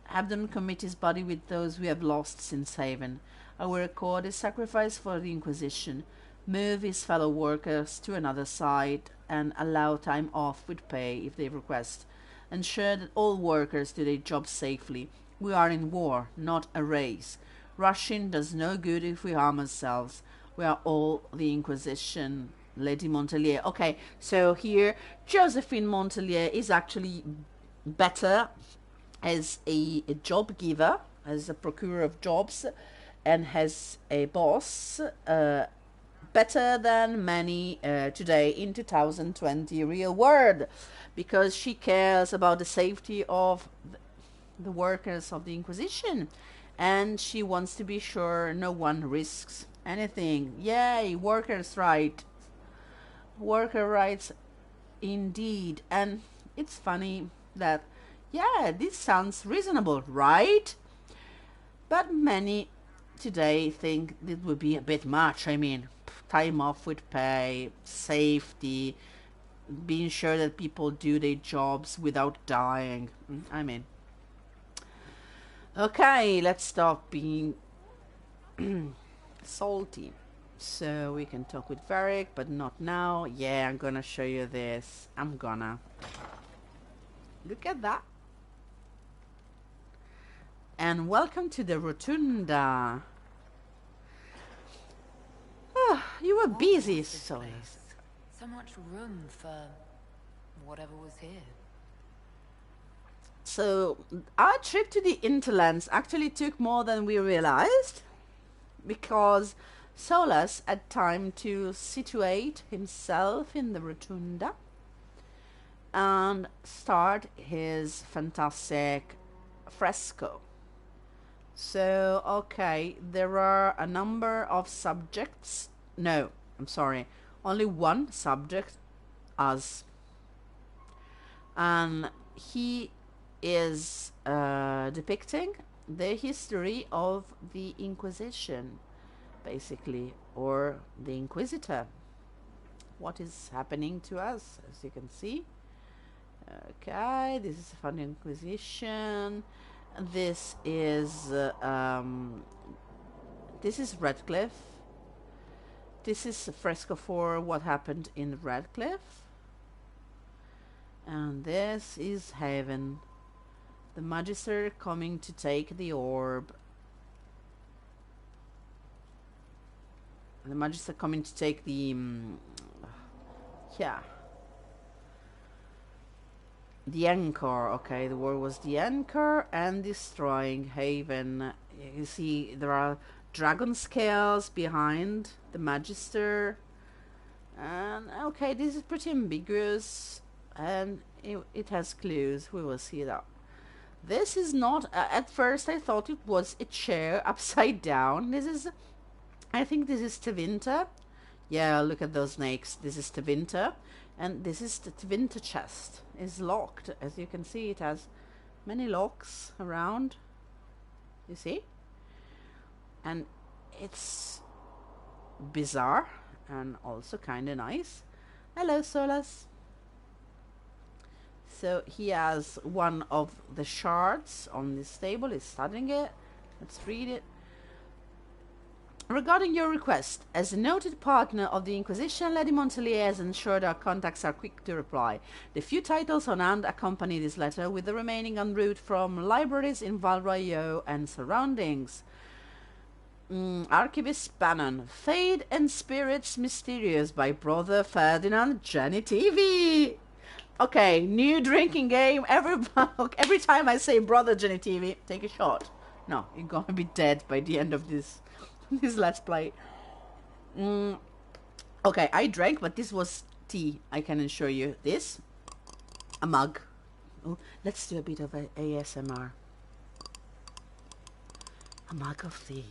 Have them commit his body with those we have lost since Haven. I will record his sacrifice for the Inquisition. Move his fellow workers to another site and allow time off with pay if they request. Ensure that all workers do their jobs safely. We are in war, not a race. Rushing does no good if we harm ourselves. We are all the Inquisition. Lady Montelier. Okay, so here Josephine Montelier is actually better as a job giver, as a procurer of jobs, and has a boss better than many today in 2020 real world, because she cares about the safety of the workers of the Inquisition, and she wants to be sure no one risks anything. Yay, workers' right. Worker rights indeed. And it's funny that, yeah, this sounds reasonable, right? But many today think it would be a bit much. I mean, time off with pay, safety, being sure that people do their jobs without dying. I mean, okay, let's stop being salty. So we can talk with Varric, but not now. Yeah, I'm gonna show you this. I'm gonna. Look at that. And welcome to the Rotunda. Oh, you were busy, Solis. So much room for whatever was here. So, our trip to the Interlands actually took more than we realized, because Solus had time to situate himself in the Rotunda and start his fantastic fresco. So, okay, there are a number of subjects. No, I'm sorry, only one subject, us. And he is depicting the history of the Inquisition, basically, or the Inquisitor. What is happening to us, as you can see. Okay, this is from the Inquisition. This is Redcliffe. This is a fresco for what happened in Redcliffe. And this is Haven. The Magister coming to take the orb. The Magister coming to take the Yeah. The anchor, okay, the word was the anchor and destroying haven. You see there are dragon scales behind the magister. And okay, this is pretty ambiguous and it has clues. We will see that. This is not, at first I thought it was a chair upside down. This is, I think this is Tevinter. Yeah, look at those snakes. This is Tevinter. And this is the Tevinter chest. It's locked. As you can see, it has many locks around. You see? And it's bizarre and also kind of nice. Hello, Solas. So he has one of the shards on this table. He's studying it. Let's read it. Regarding your request, as a noted partner of the Inquisition, Lady Montelier has ensured our contacts are quick to reply. The few titles on hand accompany this letter, with the remaining en route from libraries in Val Royeaux and surroundings. Archivist Bannon, Fate and Spirits Mysterious by Brother Ferdinand Jenny TV. Okay, new drinking game. Every time I say Brother Jenny TV, take a shot. No, you're gonna be dead by the end of this let's play. Okay, I drank, but this was tea. I can assure you. This, a mug. Oh, let's do a bit of a ASMR. A mug of tea.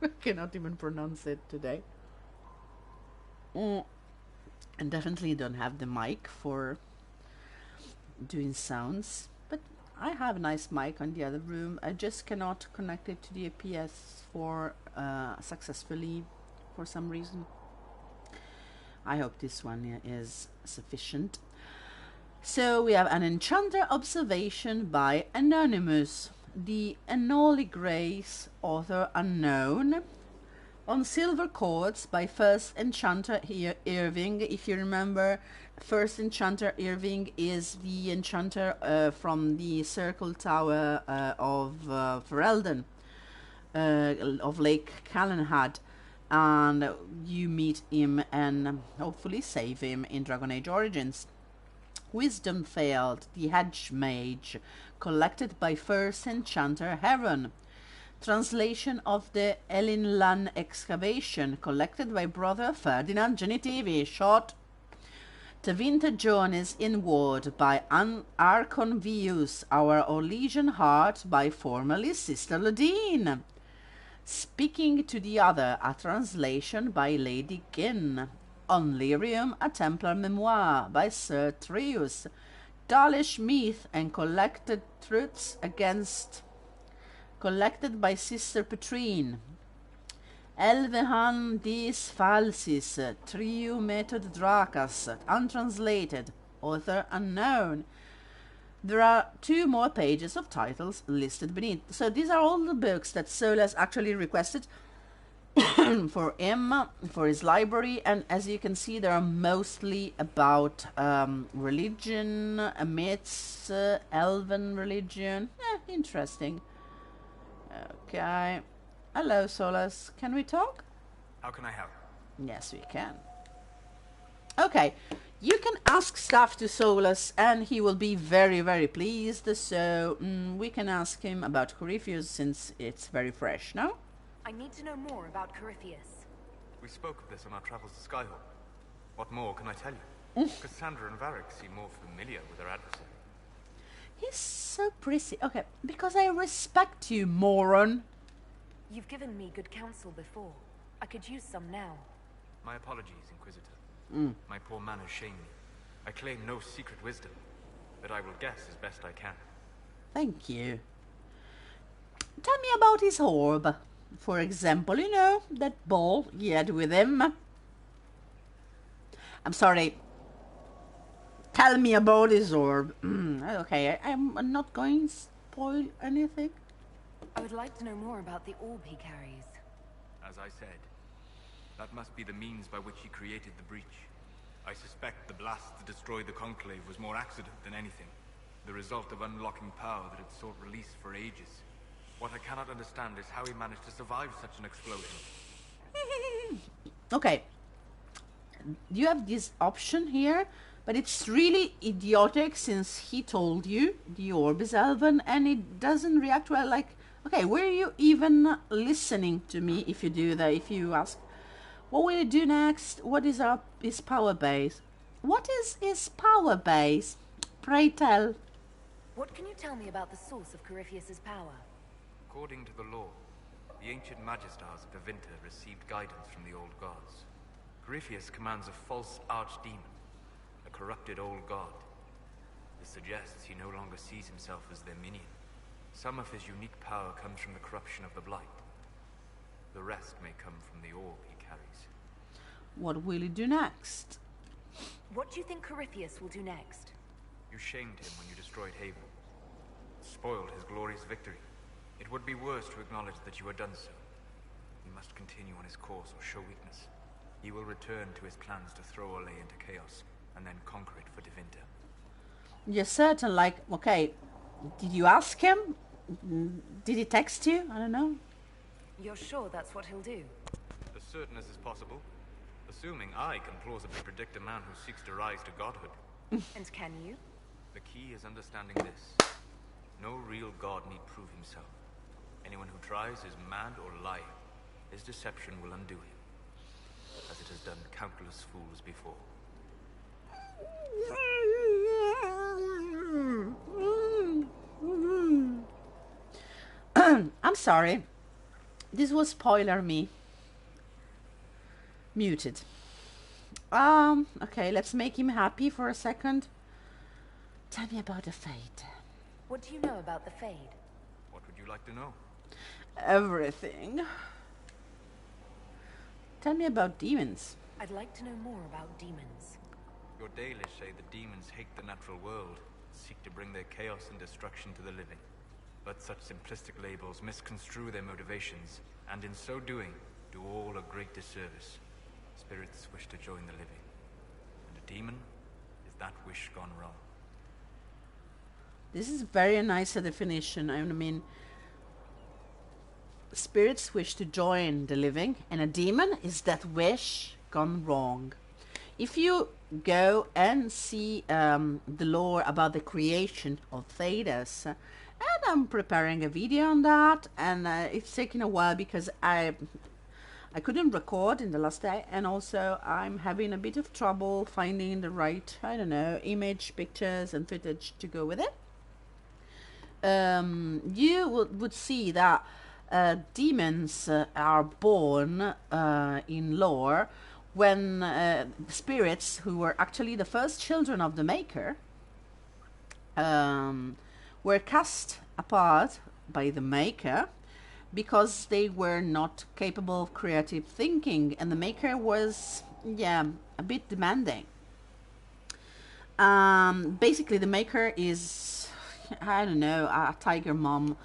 I cannot even pronounce it today. And definitely don't have the mic for doing sounds, but I have a nice mic on the other room. I just cannot connect it to the PS4 successfully for some reason. I hope this one is sufficient. So we have an enchanter observation by Anonymous, the Unholy Grace, author unknown. On silver chords by first enchanter Irving. If you remember, first enchanter Irving is the enchanter from the Circle Tower of Ferelden, of Lake Calenhad, and you meet him and hopefully save him in Dragon Age Origins. Wisdom Failed, the Hedge Mage, collected by first enchanter Heron. Translation of the Elinlan excavation, collected by Brother Ferdinand Genitivi. Shot. Tevinter Journeys Inward by Archon Vius. Our Orlesian Heart by formerly Sister Ladine. Speaking to the Other, a translation by Lady Ginn. On Lyrium, a Templar Memoir by Sir Trius. Dalish Myth and Collected Truths Against, collected by Sister Petrine. Elvehan Dis Falsis, Triu Method Dracas, untranslated, author unknown. There are 2 more pages of titles listed beneath. So these are all the books that Solas actually requested for him, for his library, and as you can see, they are mostly about religion, myths, elven religion. Interesting. Okay. Hello, Solas. Can we talk? How can I help? Yes, we can. Okay. You can ask stuff to Solas, and he will be very, very pleased. So, we can ask him about Corypheus, since it's very fresh, no? I need to know more about Corypheus. We spoke of this on our travels to Skyhold. What more can I tell you? Cassandra and Varric seem more familiar with their adversary. He's so pretty. Okay, because I respect you, moron. You've given me good counsel before. I could use some now. My apologies, Inquisitor. My poor manners shame me. I claim no secret wisdom, but I will guess as best I can. Thank you. Tell me about his orb. For example, you know, that ball he had with him. I'm sorry. Tell me about his orb. Okay, I'm not going to spoil anything. I would like to know more about the orb he carries. As I said, that must be the means by which he created the breach. I suspect the blast to destroy the Conclave was more accident than anything. The result of unlocking power that had sought release for ages. What I cannot understand is how he managed to survive such an explosion. Okay. you have this option here, but it's really idiotic since he told you the orb is elven and it doesn't react well. Like, okay, were you even listening to me if you do that? If you ask, what will you do next? What is his power base? What is his power base? Pray tell. What can you tell me about the source of Corypheus's power? According to the law, the ancient Magistars of Avinta received guidance from the old gods. Corypheus commands a false archdemon, a corrupted old god. This suggests he no longer sees himself as their minion. Some of his unique power comes from the corruption of the blight. The rest may come from the orb he carries. What will he do next? What do you think Corypheus will do next? You shamed him when you destroyed Haven. Spoiled his glorious victory. It would be worse to acknowledge that you had done so. He must continue on his course or show weakness. He will return to his plans to throw Olay into chaos, and then conquer it for Divinta. You're certain, like, okay, did you ask him? Did he text you? I don't know. You're sure that's what he'll do? As certain as is possible. Assuming I can plausibly predict a man who seeks to rise to godhood. And can you? The key is understanding this. No real god need prove himself. Anyone who tries is mad or lying. His deception will undo him, as it has done countless fools before. I'm sorry. This will spoiler me. Muted. Okay, let's make him happy for a second. Tell me about the Fade. What do you know about the Fade? What would you like to know? Everything. Tell me about demons. I'd like to know more about demons. Your Dalish say the demons hate the natural world, seek to bring their chaos and destruction to the living. But such simplistic labels misconstrue their motivations, and in so doing, do all a great disservice. Spirits wish to join the living, and a demon is that wish gone wrong. This is very nice a definition. I mean, spirits wish to join the living, and a demon is that wish gone wrong. If you go and see the lore about the creation of Thedas, and I'm preparing a video on that, and it's taken a while because I couldn't record in the last day, and also I'm having a bit of trouble finding the right, I don't know, image, pictures and footage to go with it. You would see that demons are born in lore when spirits who were actually the first children of the Maker were cast apart by the Maker because they were not capable of creative thinking, and the Maker was, yeah, a bit demanding. Basically, the Maker is, I don't know, a tiger mom.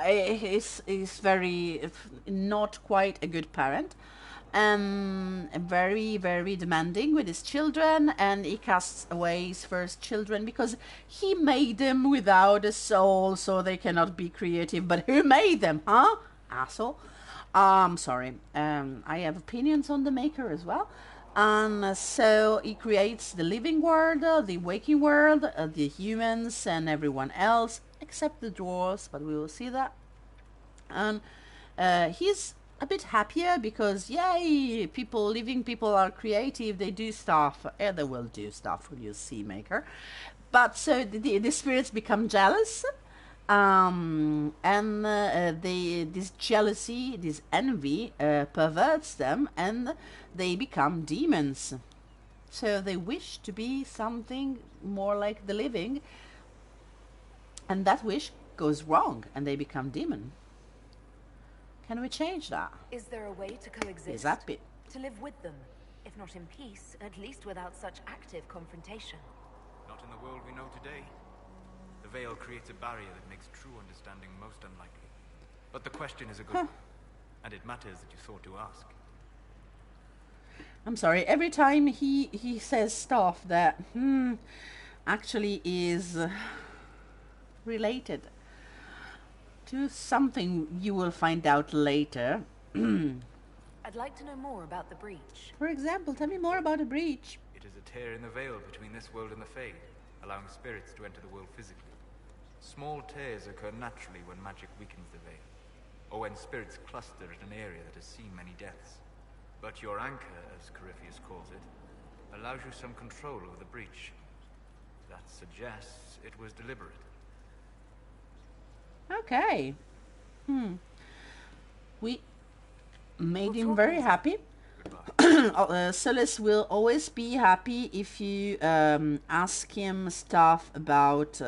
Is very not quite a good parent, very, very demanding with his children, and he casts away his first children because he made them without a soul, so they cannot be creative. But who made them, huh? Asshole. Sorry. I have opinions on the Maker as well. And so he creates the living world, the waking world, the humans and everyone else, except the dwarves, but we will see that. And he's a bit happier because, yay, living people are creative, they do stuff, and they will do stuff when you see Maker. But so the spirits become jealous, and this jealousy, this envy perverts them, and they become demons. So they wish to be something more like the living, and that wish goes wrong, and they become demon. Can we change that? Is there a way to coexist? Is that bit? To live with them, if not in peace, at least without such active confrontation. Not in the world we know today. The veil creates a barrier that makes true understanding most unlikely. But the question is a good one, and it matters that you thought to ask. I'm sorry, every time he says stuff that actually is related to something you will find out later. I'd like to know more about the breach. For example, tell me more about the breach. It is a tear in the veil between this world and the Fade, allowing spirits to enter the world physically. Small tears occur naturally when magic weakens the veil, or when spirits cluster in an area that has seen many deaths. But your anchor, as Corypheus calls it, allows you some control over the breach. That suggests it was deliberate. Okay. We made him very happy. Solis will always be happy if you ask him stuff about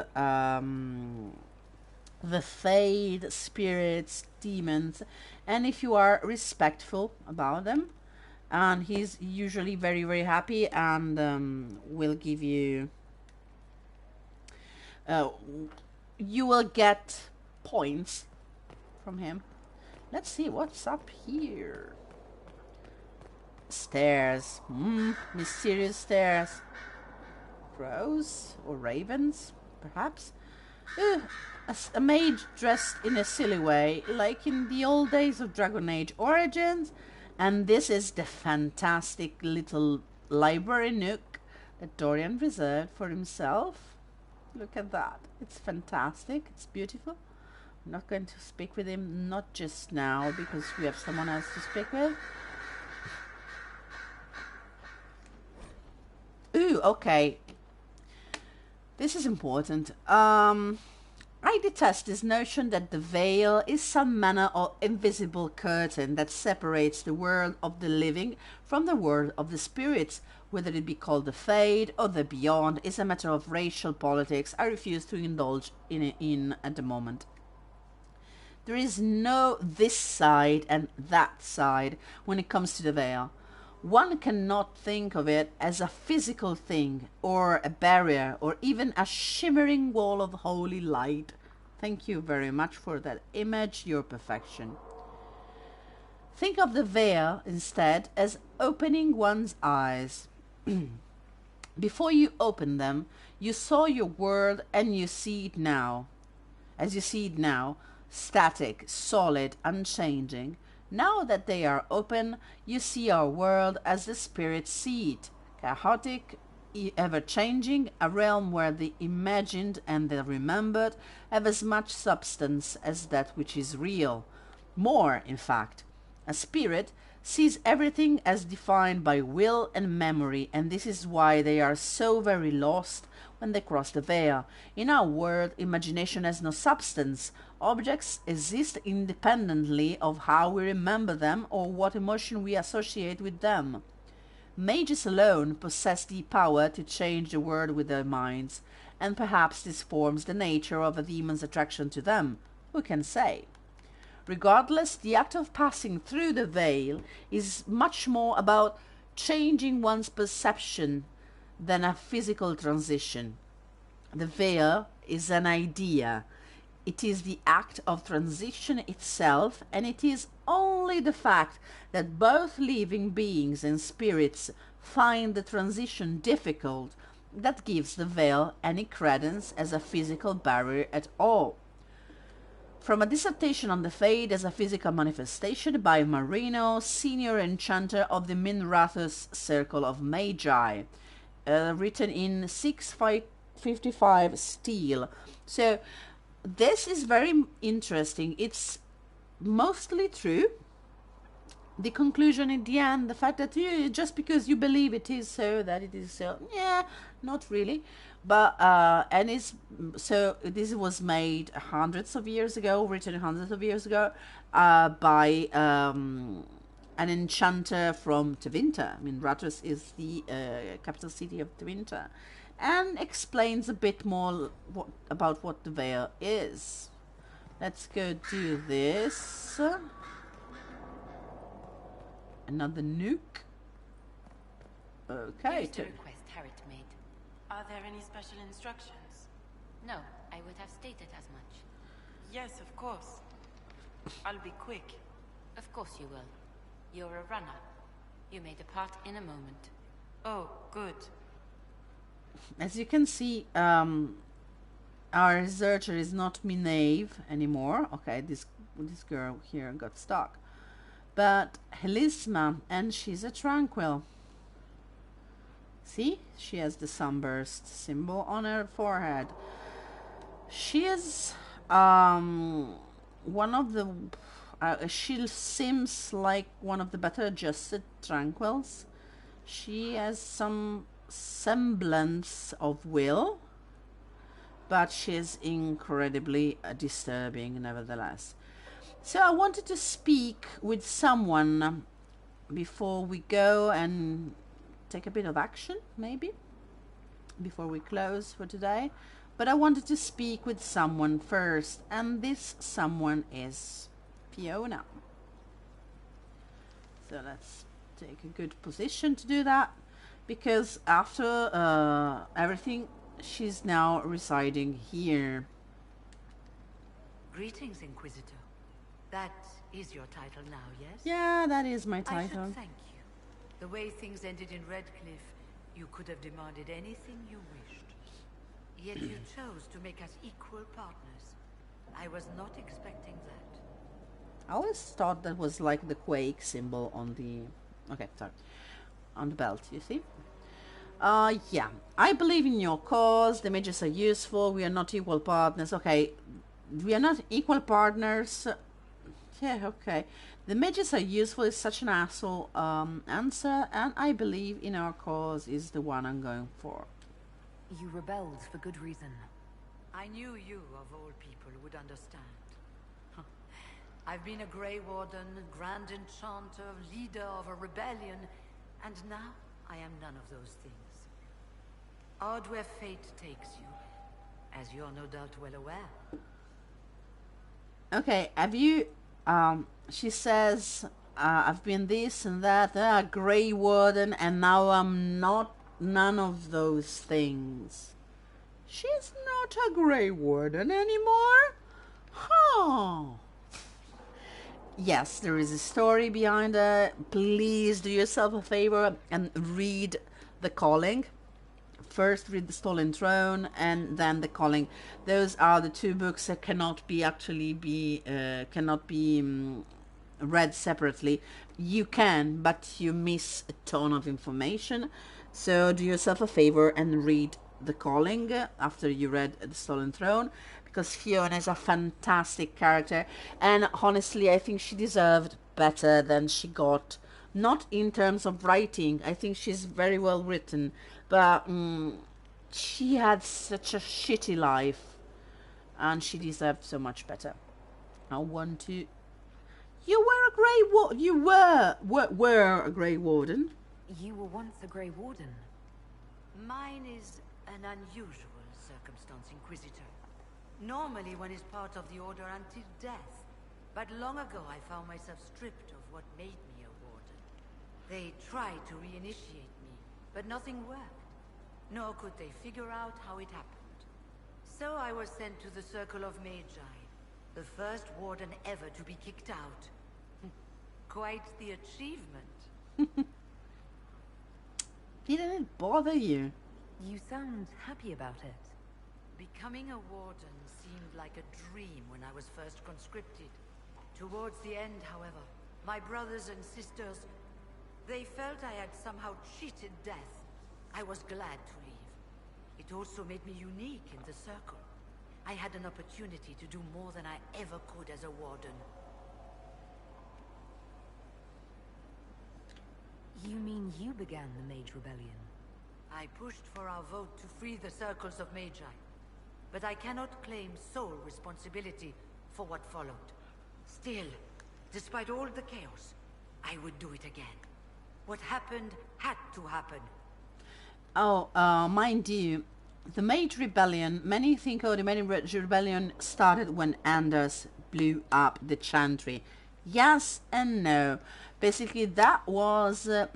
the Fade, spirits, demons, and if you are respectful about them. And he's usually very, very happy and will give you... you will get points from him. Let's see what's up here. Stairs. Mysterious stairs. Crows or ravens, perhaps. A mage dressed in a silly way, like in the old days of Dragon Age Origins. And this is the fantastic little library nook that Dorian reserved for himself. Look at that. It's fantastic. It's beautiful. I'm not going to speak with him, not just now, because we have someone else to speak with. Ooh, okay. This is important. I detest this notion that the veil is some manner of invisible curtain that separates the world of the living from the world of the spirits. Whether it be called the Fade or the Beyond is a matter of racial politics I refuse to indulge in at the moment. There is no this side and that side when it comes to the veil. One cannot think of it as a physical thing, or a barrier, or even a shimmering wall of holy light. Thank you very much for that image, your perfection. Think of the veil, instead, as opening one's eyes. Before you open them, you saw your world and you see it now. As you see it now, static, solid, unchanging. Now that they are open, you see our world as the spirits see it, chaotic, ever-changing, a realm where the imagined and the remembered have as much substance as that which is real. More, in fact. A spirit sees everything as defined by will and memory, and this is why they are so very lost when they cross the veil. In our world, imagination has no substance. Objects exist independently of how we remember them or what emotion we associate with them. Mages alone possess the power to change the world with their minds, and perhaps this forms the nature of a demon's attraction to them. Who can say? Regardless, the act of passing through the veil is much more about changing one's perception than a physical transition. The veil is an idea. It is the act of transition itself, and it is only the fact that both living beings and spirits find the transition difficult that gives the veil any credence as a physical barrier at all. From a dissertation on the Fade as a physical manifestation by Marino, senior enchanter of the Minrathous Circle of Magi, written in 655 steel. So this is very interesting. It's mostly true. The conclusion in the end, the fact that just because you believe it is so, that it is so, yeah, not really. But and it's so this was made hundreds of years ago, written hundreds of years ago, by an enchanter from Tevinter. I mean, Ratus is the capital city of Tevinter, and explains a bit more about what the veil is. Let's go do this. Another nuke. Okay. Here's the request Harriet made. Are there any special instructions? No, I would have stated as much. Yes, of course. I'll be quick. Of course you will. You're a runner. You may depart in a moment. Oh, good. As you can see, our researcher is not Minave anymore. Okay, this girl here got stuck. but Helisma, and she's a tranquil. See, she has the sunburst symbol on her forehead. She is one of the she seems like one of the better adjusted tranquils. She has some semblance of will, but she's incredibly disturbing nevertheless. So I wanted to speak with someone before we go and take a bit of action, maybe, before we close for today. But I wanted to speak with someone first, and this someone is Fiona. So let's take a good position to do that, because after everything, she's now residing here. Greetings, Inquisitor. That is your title now, yes? Yeah, that is my I title. should thank you. The way things ended in Redcliffe, you could have demanded anything you wished. Yet you chose to make us equal partners. I was not expecting that. I always thought that was like the quake symbol on the... Okay, sorry. On the belt, you see? Yeah. I believe in your cause. The mages are useful. We are not equal partners. Okay. We are not equal partners. Yeah, okay. The mages are useful is such an asshole answer, and I believe in our cause is the one I'm going for. You rebelled for good reason. I knew you, of all people, would understand. I've been a Grey Warden, Grand Enchanter, leader of a rebellion, and now I am none of those things. Odd where fate takes you, as you're no doubt well aware. Okay, have you... she says, I've been this and that, Grey Warden, and now I'm not none of those things. She's not a Grey Warden anymore? Huh. Yes, there is a story behind it. Please do yourself a favor and read The Calling. First read The Stolen Throne and then The Calling. Those are the two books that cannot be read separately. You can, but you miss a ton of information. So do yourself a favor and read The Calling after you read The Stolen Throne, because Fiona is a fantastic character, and honestly I think she deserved better than she got. Not in terms of writing, I think she's very well written, but she had such a shitty life and she deserved so much better. I want to... You were a Grey You were a Grey Warden. You were once a Grey Warden. Mine is an unusual circumstance, Inquisitor. Normally one is part of the Order until death. But long ago I found myself stripped of what made me a Warden. They tried to reinitiate me, but nothing worked. Nor could they figure out how it happened. So I was sent to the Circle of Magi, the first Warden ever to be kicked out. Quite the achievement. Didn't it bother you? You sound happy about it. Becoming a Warden seemed like a dream when I was first conscripted. Towards the end, however, my brothers and sisters, they felt I had somehow cheated death. I was glad to leave. It also made me unique in the Circle. I had an opportunity to do more than I ever could as a Warden. You mean you began the Mage Rebellion? I pushed for our vote to free the Circles of Magi. But I cannot claim sole responsibility for what followed. Still, despite all the chaos, I would do it again. What happened had to happen. Oh, mind you, the Mage Rebellion, many think the Mage Rebellion started when Anders blew up the Chantry. Yes and no. Basically, that was the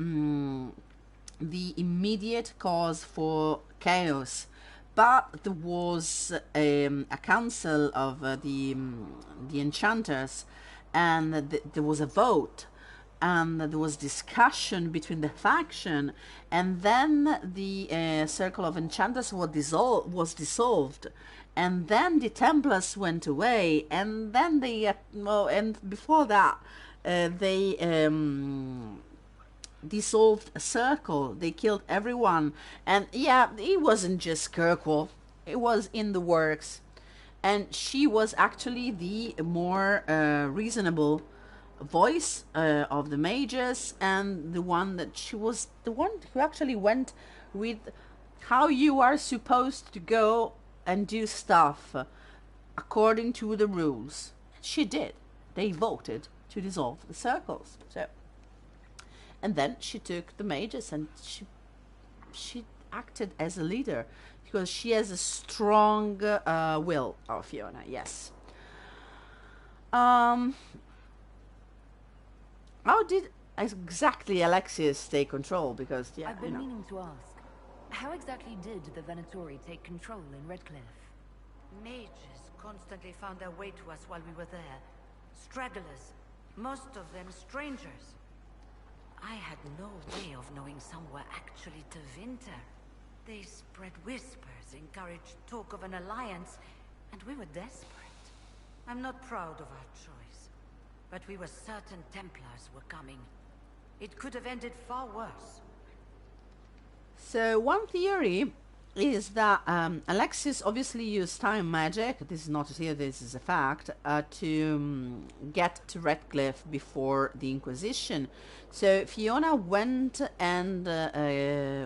immediate cause for chaos. But there was a council of the enchanters, and there was a vote, and there was discussion between the faction, and then the Circle of Enchanters was dissolved, and then the Templars went away, and then and before that, they dissolved a circle. They killed everyone. And yeah, it wasn't just Kirkwall. It was in the works. And she was actually the more reasonable voice of the mages, and the one that she was the one who actually went with how you are supposed to go and do stuff according to the rules. She did. They voted to dissolve the circles. So, and then she took the mages, and she acted as a leader because she has a strong will. Oh, Fiona, yes. How did exactly Alexius take control? Because, yeah, I've been meaning to ask. How exactly did the Venatori take control in Redcliffe? Mages constantly found their way to us while we were there. Stragglers, most of them strangers. I had no way of knowing some were actually Tevinter. They spread whispers, encouraged talk of an alliance, and we were desperate. I'm not proud of our choice, but we were certain Templars were coming. It could have ended far worse. So one theory is that Alexius obviously used time magic, this is not a theory, this is a fact, to get to Redcliffe before the Inquisition. So Fiona went and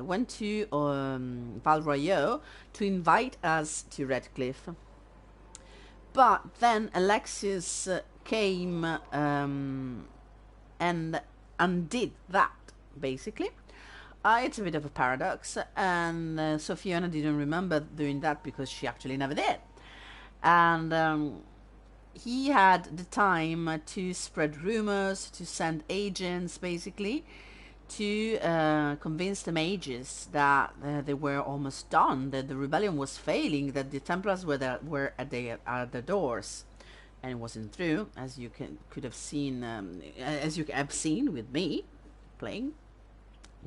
went to Val Royeaux to invite us to Redcliffe. But then Alexius came and undid that, basically. It's a bit of a paradox, and so Fiona didn't remember doing that because she actually never did. And he had the time to spread rumors, to send agents, basically, to convince the mages that they were almost done, that the rebellion was failing, that the Templars were at the doors. And it wasn't true, as you could have seen, as you have seen with me playing.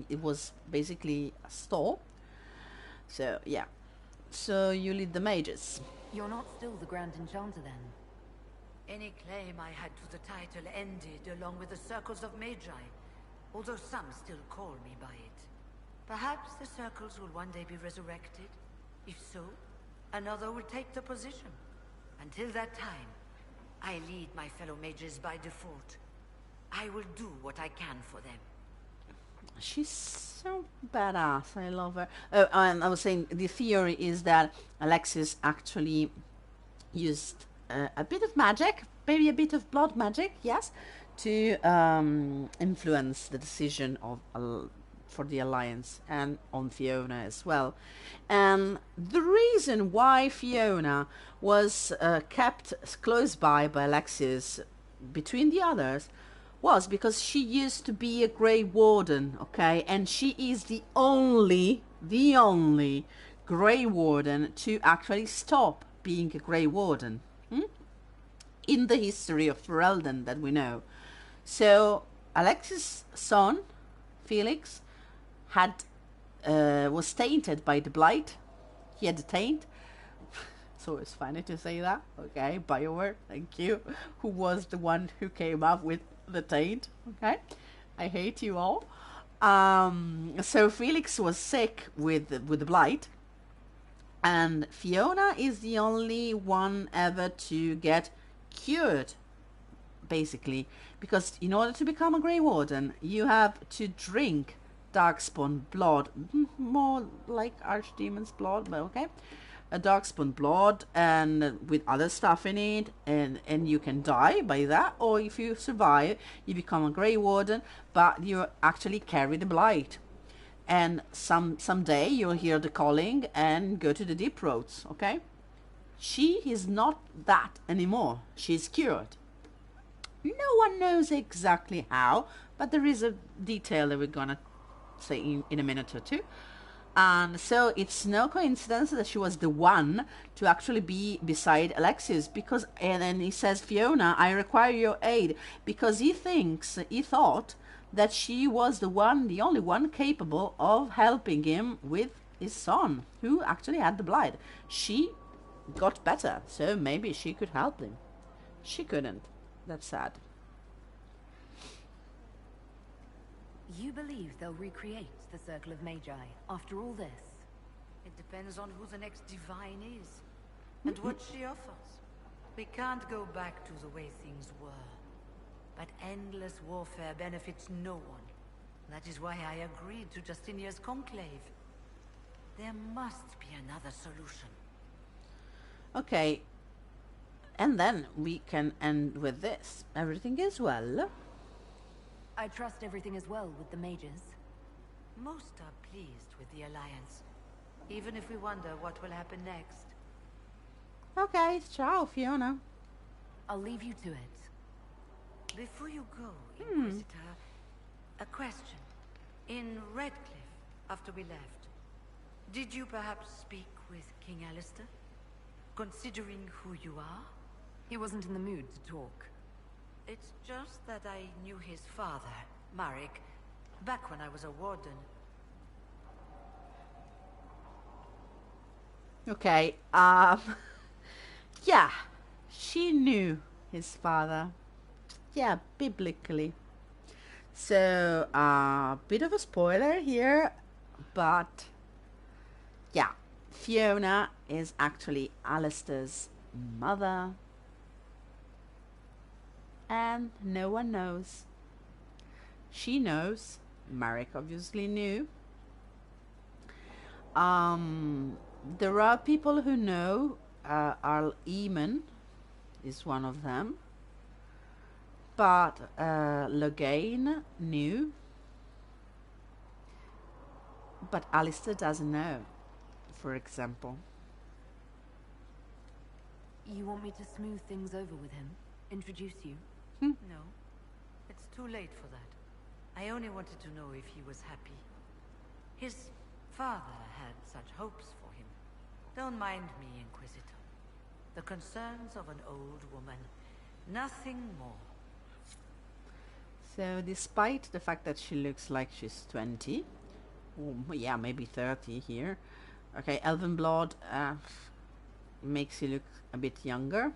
It was basically a stall. So, yeah. So you lead the mages. You're not still the Grand Enchanter, then? Any claim I had to the title ended along with the Circles of Magi, although some still call me by it. Perhaps the Circles will one day be resurrected. If so, another will take the position. Until that time, I lead my fellow mages by default. I will do what I can for them. She's so badass. I love her. Oh, and I was saying the theory is that Alexis actually used a bit of magic, maybe a bit of blood magic, yes, to influence the decision of for the Alliance and on Fiona as well. And the reason why Fiona was kept close by Alexis between the others was because she used to be a Grey Warden, okay? And she is the only Grey Warden to actually stop being a Grey Warden in the history of Ferelden that we know. So Alexis' son, Felix, had was tainted by the Blight. He had the taint. So it's funny to say that, okay? BioWare, thank you. Who was the one who came up with the taint, okay? I hate you all. So Felix was sick with the Blight, and Fiona is the only one ever to get cured, basically, because in order to become a Grey Warden, you have to drink Darkspawn blood, more like Archdemon's blood, but okay. A Darkspawn blood and with other stuff in it, and you can die by that, or if you survive you become a Grey Warden, but you actually carry the Blight, and someday you'll hear the calling and go to the Deep Roads, okay? She is not that anymore. She's cured. No one knows exactly how, but there is a detail that we're gonna say in a minute or two. And so it's no coincidence that she was the one to actually be beside Alexius, because, and then he says, Fiona, I require your aid, because he thought that she was the only one capable of helping him with his son, who actually had the Blight. She got better, so maybe she could help him. She couldn't. That's sad. You believe they'll recreate the Circle of Magi after all this? It depends on who the next divine is, and what she offers. We can't go back to the way things were. But endless warfare benefits no one. That is why I agreed to Justinia's conclave. There must be another solution. Okay. And then we can end with this. Everything is well. I trust everything is well with the mages. Most are pleased with the alliance, even if we wonder what will happen next. Okay, ciao, Fiona. I'll leave you to it. Before you go, Inquisitor, a question. In Redcliffe, after we left, did you perhaps speak with King Alistair? Considering who you are? He wasn't in the mood to talk. It's just that I knew his father, Marek, back when I was a warden. Okay, yeah, she knew his father. Yeah, biblically. So, bit of a spoiler here, but yeah, Fiona is actually Alistair's mother. And no one knows. She knows. Marek obviously knew. There are people who know. Arl Eamon is one of them. But Loghain knew. But Alistair doesn't know, for example. You want me to smooth things over with him? Introduce you? No, it's too late for that. I only wanted to know if he was happy. His father had such hopes for him. Don't mind me, Inquisitor. The concerns of an old woman. Nothing more. So, despite the fact that she looks like she's 20, yeah, maybe 30 here. Okay, Elven blood makes you look a bit younger.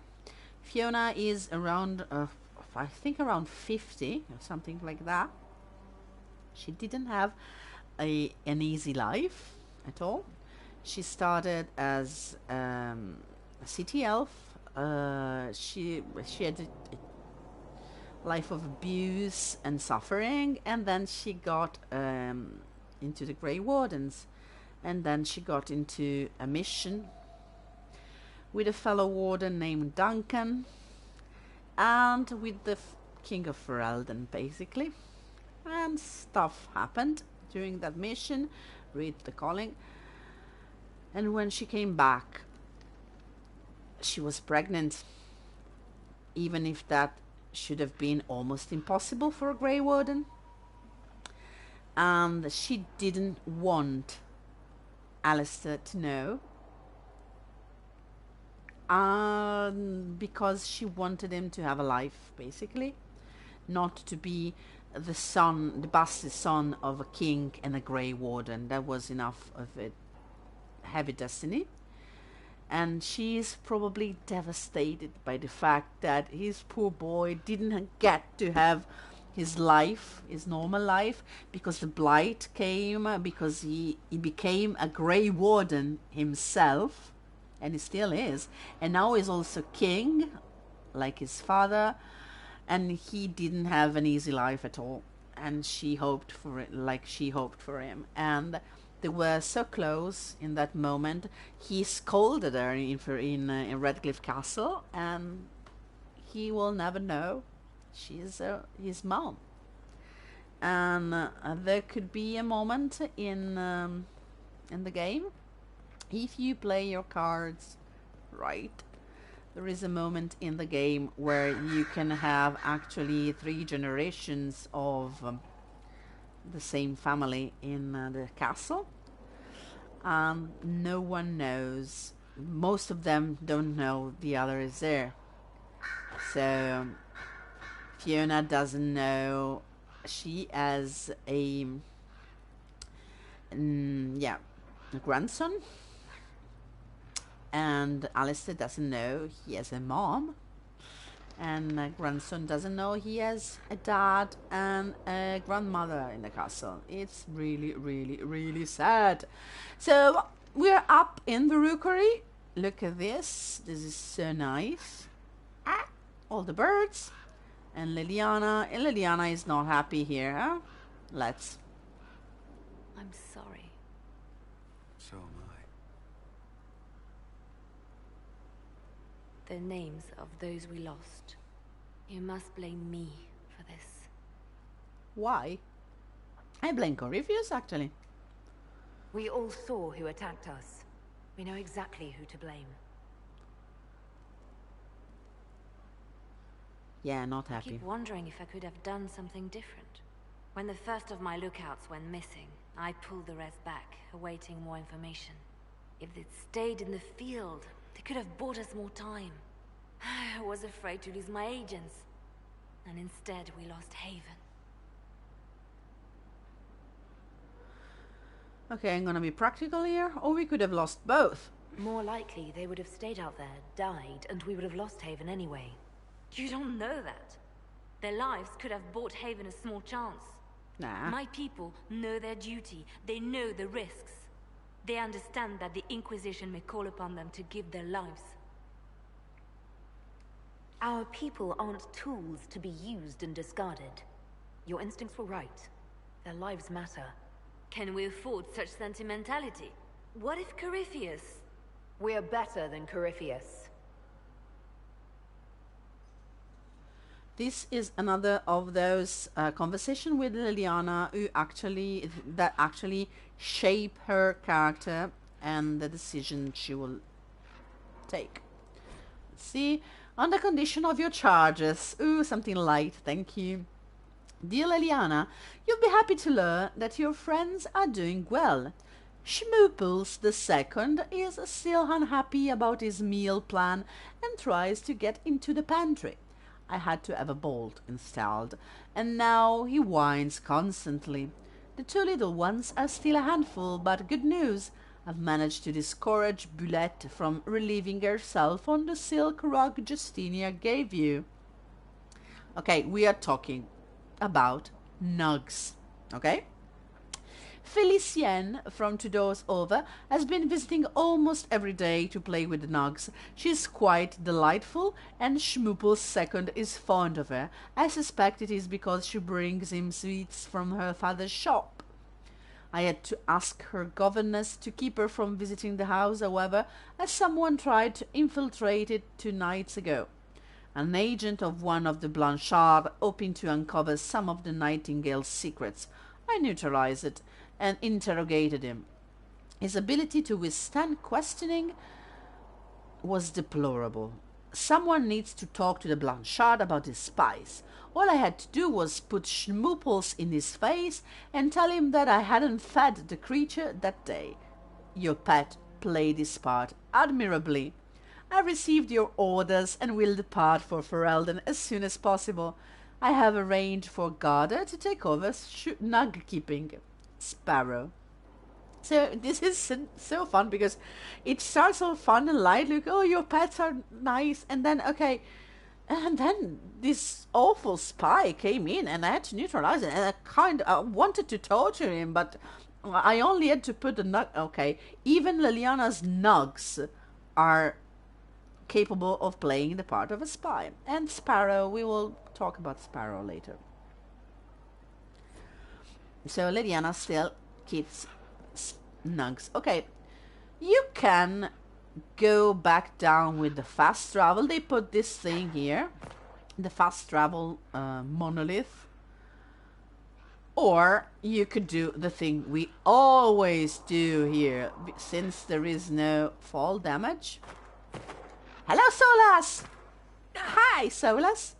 Fiona is around, I think around 50 or something like that. She didn't have an easy life at all. She started as a city elf. She had a life of abuse and suffering, and then she got into the Grey Wardens, and then she got into a mission with a fellow warden named Duncan, and with the King of Ferelden, basically. And stuff happened during that mission, read the calling. And when she came back, she was pregnant, even if that should have been almost impossible for a Grey Warden. And she didn't want Alistair to know, because she wanted him to have a life, basically, not to be the son, the bastard son of a king and a Grey Warden. That was enough of a heavy destiny. And she is probably devastated by the fact that his poor boy didn't get to have his life, his normal life, because the blight came, because he became a Grey Warden himself, and he still is, and now he's also king, like his father, and he didn't have an easy life at all, and she hoped for it, like she hoped for him, and they were so close in that moment. He scolded her in Redcliffe Castle, and he will never know she's his mom. And there could be a moment in the game, if you play your cards right, there is a moment in the game where you can have actually 3 generations of the same family in the castle. No one knows. Most of them don't know the other is there. So Fiona doesn't know. She has a grandson, and Alistair doesn't know he has a mom, And my grandson doesn't know he has a dad and a grandmother in the castle. It's really, really, really sad. So we're up in the rookery. Look at this. This is so nice. Ah, all the birds. And Liliana is not happy here, huh? Let's. I'm sorry. So am I. The names of those we lost. You must blame me for this. Why? I blame Corypheus, actually. We all saw who attacked us. We know exactly who to blame. Yeah, not I happy. keep wondering if I could have done something different. When the first of my lookouts went missing, I pulled the rest back, awaiting more information. If they'd stayed in the field, they could have bought us more time. I was afraid to lose my agents. And instead, we lost Haven. Okay, I'm gonna be practical here, or we could have lost both. More likely, they would have stayed out there, died, and we would have lost Haven anyway. You don't know that. Their lives could have bought Haven a small chance. Nah. My people know their duty. They know the risks. They understand that the Inquisition may call upon them to give their lives. Our people aren't tools to be used and discarded. Your instincts were right. Their lives matter. Can we afford such sentimentality? What if Corypheus? We're better than Corypheus. This is another of those conversation with Liliana that actually shape her character and the decision she will take. Let's see. On the condition of your charges. Ooh, something light, thank you. Dear Liliana, you'll be happy to learn that your friends are doing well. Schmooples II is still unhappy about his meal plan and tries to get into the pantry. I had to have a bolt installed, and now he whines constantly. The two little ones are still a handful, but good news. I've managed to discourage Bulette from relieving herself on the silk rug Justinia gave you. Okay, we are talking about nugs, okay? Felicienne, from 2 doors over, has been visiting almost every day to play with the nugs. She's quite delightful, and Schmooples II is fond of her. I suspect it is because she brings him sweets from her father's shop. I had to ask her governess to keep her from visiting the house, however, as someone tried to infiltrate it 2 nights ago. An agent of one of the Blanchard, hoping to uncover some of the Nightingale's secrets. I neutralized it and interrogated him. His ability to withstand questioning was deplorable. Someone needs to talk to the Blanchard about his spies. All I had to do was put Schmooples in his face and tell him that I hadn't fed the creature that day. Your pet played his part admirably. I received your orders and will depart for Ferelden as soon as possible. I have arranged for Garda to take over nug keeping. Sparrow. So this is so fun because it starts all fun and light. Look, oh, your pets are nice, and then and then this awful spy came in, and I had to neutralize it. And I wanted to torture him, but I only had to put the nug. Okay, even Liliana's nugs are capable of playing the part of a spy. And Sparrow, we will talk about Sparrow later. So Liliana still keeps nugs. Okay, you can go back down with the fast travel. They put this thing here, the fast travel monolith. Or you could do the thing we always do here, since there is no fall damage. Hello, Solas! Hi, Solas!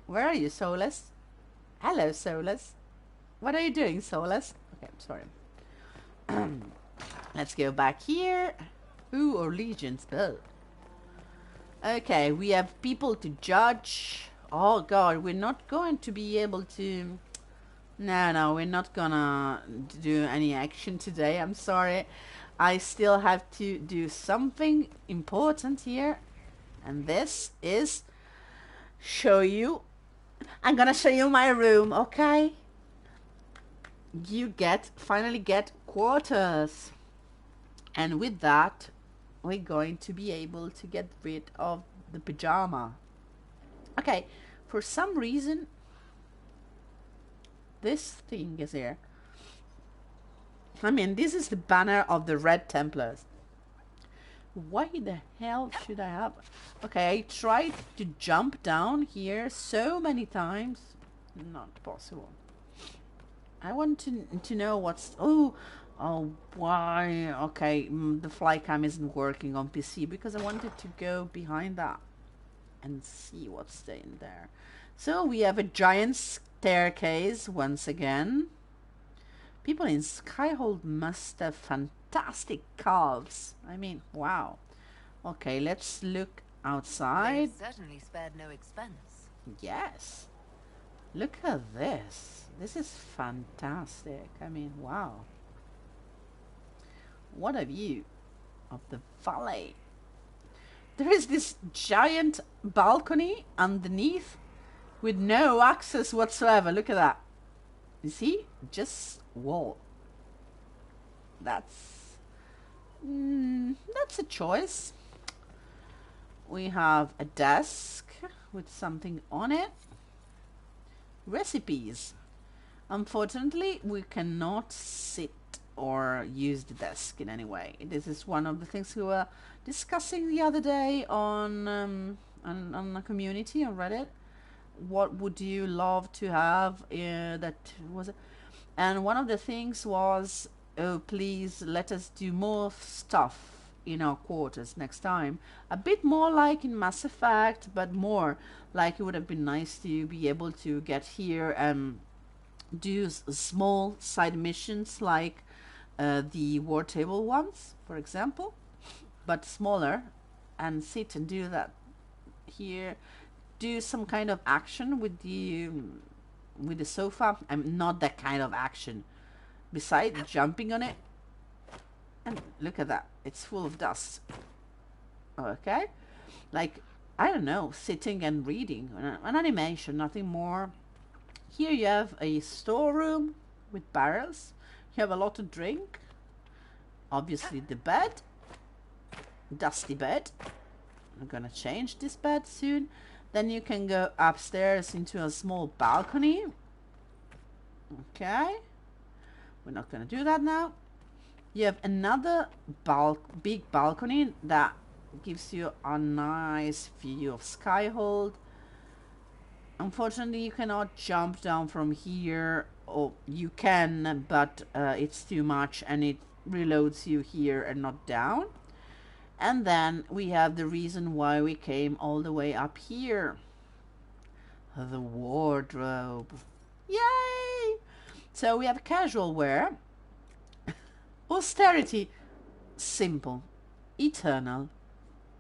Where are you, Solas? Hello, Solas. What are you doing, Solas? Okay, I'm sorry. Let's go back here. Ooh, or legions. Oh. Okay, we have people to judge. Oh god, we're not going to be able to... No, we're not gonna do any action today. I'm sorry. I still have to do something important here. And this is show you. I'm gonna show you my room, okay? You finally get quarters. And with that, we're going to be able to get rid of the pajama. Okay, for some reason, this thing is here. I mean, this is the banner of the Red Templars. Why the hell should I have? Okay, I tried to jump down here so many times. Not possible. I want to know what's... Oh, why? Okay, the fly cam isn't working on PC because I wanted to go behind that and see what's in there. So we have a giant staircase once again. People in Skyhold must have fantastic calves. I mean, wow. Okay, let's look outside. They certainly spared no expense. Yes. Look at this. This is fantastic. I mean, wow. What a view of the valley. There is this giant balcony underneath with no access whatsoever. Look at that. You see? Just wall. That's a choice. We have a desk with something on it. Recipes. Unfortunately, we cannot sit or use the desk in any way. This is one of the things we were discussing the other day on a community on Reddit. What would you love to have? That was it. And one of the things was, oh, please let us do more stuff in our quarters next time. A bit more like in Mass Effect, but more like it would have been nice to be able to get here and do small side missions like the war table ones, for example, but smaller, and sit and do that here. Do some kind of action with the sofa. I'm not that kind of action. Besides jumping on it, and look at that, it's full of dust. Okay, like I don't know, sitting and reading an animation, nothing more. Here you have a storeroom with barrels. You have a lot to drink. Obviously the bed, dusty bed. I'm gonna change this bed soon. Then you can go upstairs into a small balcony. Okay. We're not gonna do that now. You have another big balcony that gives you a nice view of Skyhold. Unfortunately, you cannot jump down from here. Or you can, but it's too much and it reloads you here and not down. And then we have the reason why we came all the way up here. The wardrobe. Yay! So we have casual wear. Austerity. Simple. Eternal.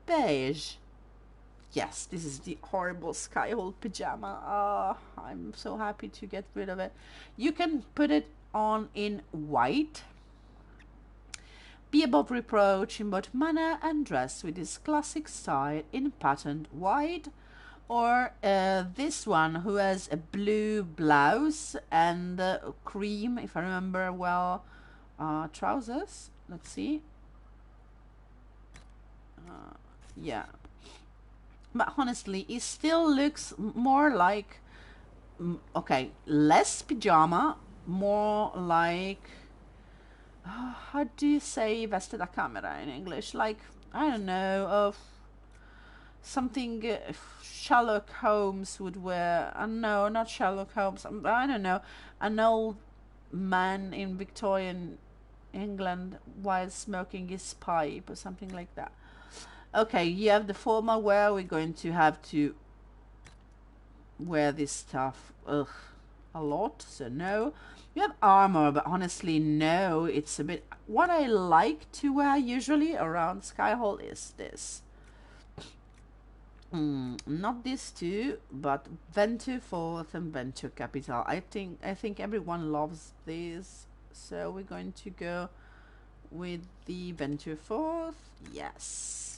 Beige. Yes, this is the horrible Skyhold pajama. Oh, I'm so happy to get rid of it. You can put it on in white. Be above reproach in both manner and dress with this classic style in patterned white. Or this one who has a blue blouse and cream, if I remember well, trousers. Let's see. Yeah. But honestly, it still looks more like, okay, less pajama, more like, how do you say veste da camera in English? Like, I don't know, of something Sherlock Holmes would wear. No, not Sherlock Holmes. I don't know, an old man in Victorian England while smoking his pipe or something like that. Okay, you have the formal wear. We're going to have to wear this stuff a lot, so no. You have armor, but honestly, no. It's a bit... What I like to wear usually around Skyhold is this. Not these two, but Venture 4th and Venture Capital. I think everyone loves these, so we're going to go with the Venture 4th. Yes.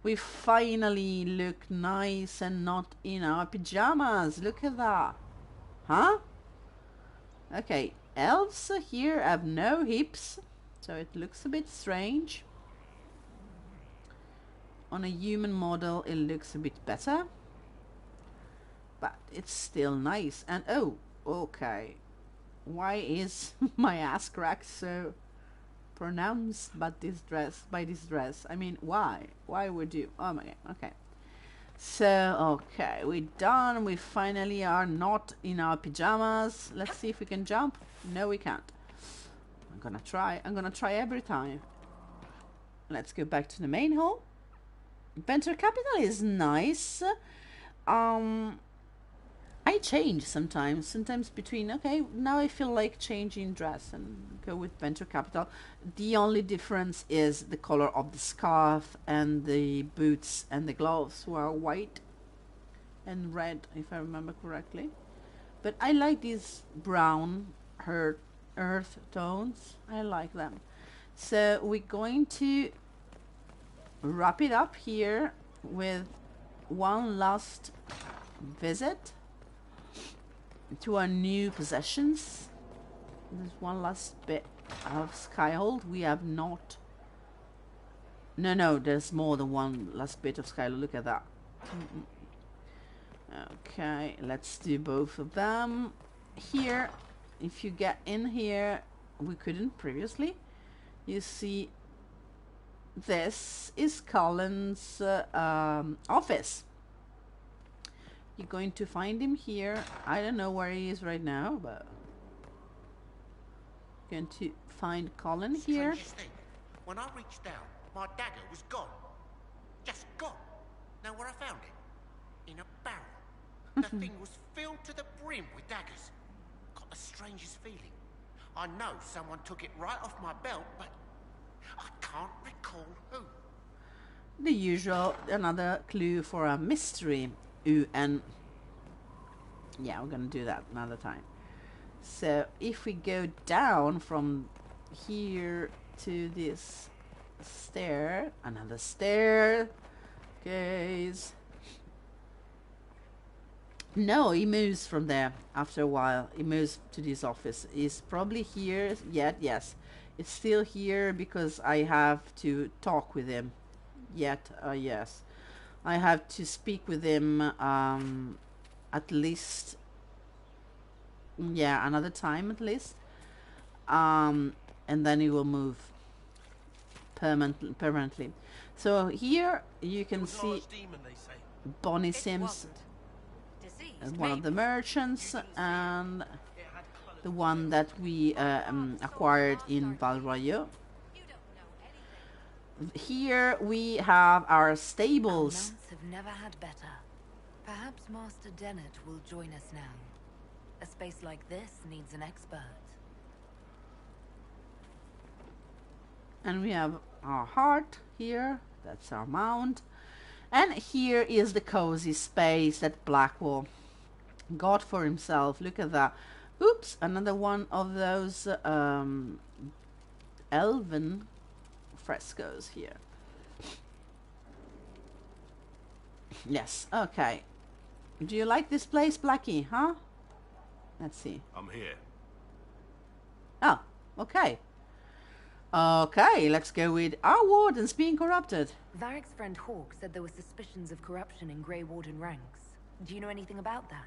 We finally look nice and not in our pajamas. Look at that. Huh? Okay, elves here have no hips, so it looks a bit strange. On a human model, it looks a bit better. But it's still nice. And oh, okay. Why is my ass crack so pronounced by this dress? I mean, why? Why would you? Oh my god, okay. So, okay, we're done. We finally are not in our pajamas. Let's see if we can jump. No, we can't. I'm gonna try every time. Let's go back to the main hall. Venture capital is nice. I change sometimes between, okay, now I feel like changing dress and go with venture capital. The only difference is the color of the scarf and the boots and the gloves, who are white and red, if I remember correctly. But I like these brown earth tones. I like them. So we're going to wrap it up here with one last visit to our new possessions. There's one last bit of Skyhold. We have not... No, there's more than one last bit of Skyhold. Look at that. Okay, let's do both of them. Here, if you get in here, we couldn't previously. You see, this is Colin's office. You're going to find him here. I don't know where he is right now, but going to find Colin here. Strangest thing, when I reached down, my dagger was gone. Just gone. Know where I found it? In a barrel. The thing was filled to the brim with daggers. Got the strangest feeling. I know someone took it right off my belt, but I can't recall who. The usual, another clue for a mystery. Ooh, and yeah, we're gonna do that another time. So if we go down from here to this stair, another stair, guys. No, he moves from there after a while. He moves to this office. He's probably here yet. Yes, it's still here because I have to talk with him. Yet, yes. I have to speak with him at least, yeah, another time at least, and then he will move permanently. So here you can see Bonnie Sims as one of the merchants, and the one that we acquired in Val Royeaux. Here we have our stables. Our mounts have never had better. Perhaps Master Dennett will join us now. A space like this needs an expert. And we have our heart here. That's our mount. And here is the cozy space that Blackwall got for himself. Look at that. Oops, another one of those elven frescoes here. Yes, okay. Do you like this place, Blackie, huh? Let's see. I'm here. Oh, okay. Okay, let's go with our wardens being corrupted. Varric's friend Hawke said there were suspicions of corruption in Grey Warden ranks. Do you know anything about that?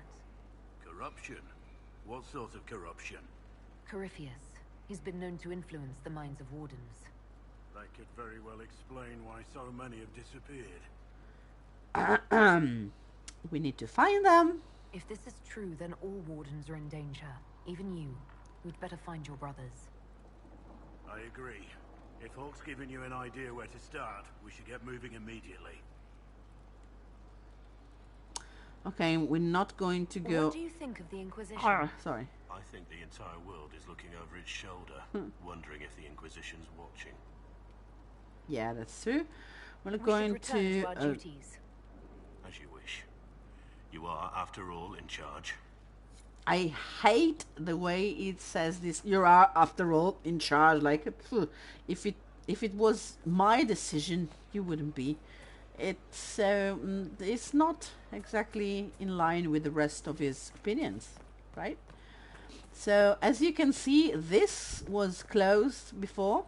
Corruption? What sort of corruption? Corypheus. He's been known to influence the minds of wardens. That could very well explain why so many have disappeared. We need to find them. If this is true, then all wardens are in danger. Even you. We'd better find your brothers. I agree. If Hawke's given you an idea where to start, we should get moving immediately. Okay, we're not going to go... What do you think of the Inquisition? Sorry. I think the entire world is looking over its shoulder, wondering if the Inquisition's watching. Yeah, that's true. We're We going should return to our to duties. As you wish. You are, after all, in charge. I hate the way it says this. You are, after all, in charge. Like, if it was my decision, you wouldn't be. it's not exactly in line with the rest of his opinions, right? So as you can see, this was closed before,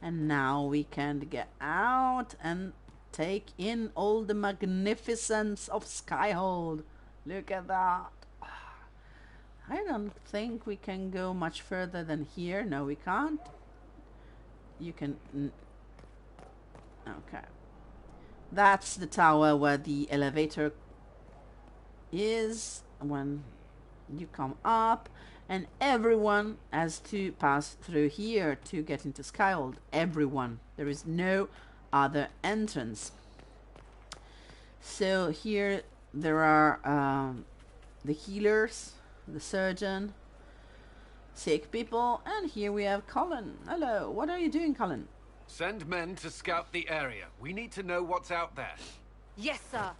and now we can get out and take in all the magnificence of Skyhold. Look at that. I don't think we can go much further than here. No, we can't. You can... okay. That's the tower where the elevator is when you come up, and everyone has to pass through here to get into Skyhold. Everyone. There is no other entrance. So here there are the healers, the surgeon, sick people, and here we have Colin. Hello, what are you doing, Colin? Send men to scout the area. We need to know what's out there. Yes, sir.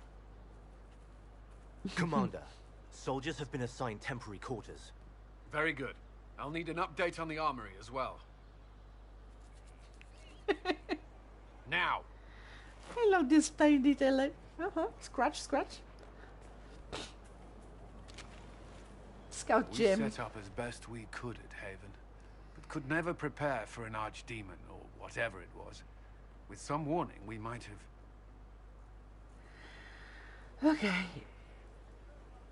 Commander, soldiers have been assigned temporary quarters. Very good. I'll need an update on the armory as well. Now. I love this tiny detail. Scratch, scratch. Scout Jim. We set up as best we could at Haven, but could never prepare for an archdemon or whatever it was. With some warning, we might have... Okay.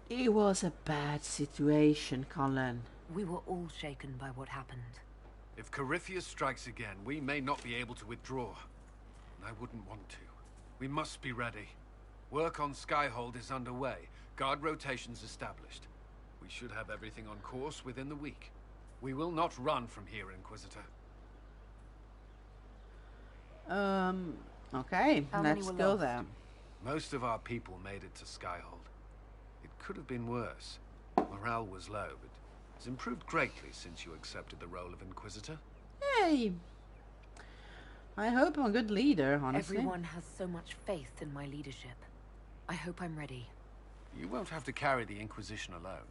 It was a bad situation, Colin. We were all shaken by what happened. If Corypheus strikes again, we may not be able to withdraw. And I wouldn't want to. We must be ready. Work on Skyhold is underway. Guard rotations established. We should have everything on course within the week. We will not run from here, Inquisitor. Okay, let's go there. Most of our people made it to Skyhold. It could have been worse. Morale was low, but it's improved greatly since you accepted the role of Inquisitor. Hey! I hope I'm a good leader, honestly. Everyone has so much faith in my leadership. I hope I'm ready. You won't have to carry the Inquisition alone,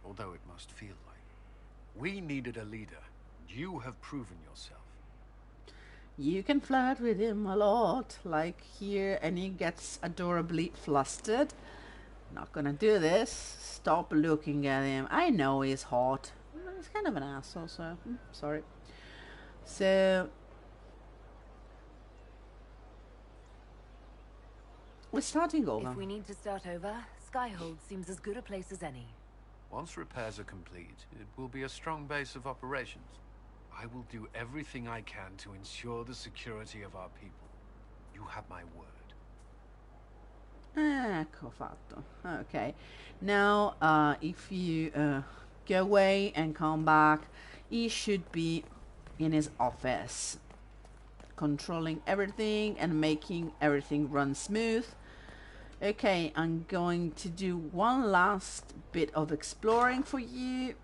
although it must feel like. We needed a leader, and you have proven yourself. You can flirt with him a lot, like here, and he gets adorably flustered. Not gonna do this. Stop looking at him. I know he's hot. He's kind of an asshole, so sorry. So we're starting over. If we need to start over, Skyhold seems as good a place as any. Once repairs are complete, it will be a strong base of operations. I will do everything I can to ensure the security of our people. You have my word. Ecco fatto. Okay. Now, if you go away and come back, he should be in his office, controlling everything and making everything run smooth. Okay, I'm going to do one last bit of exploring for you,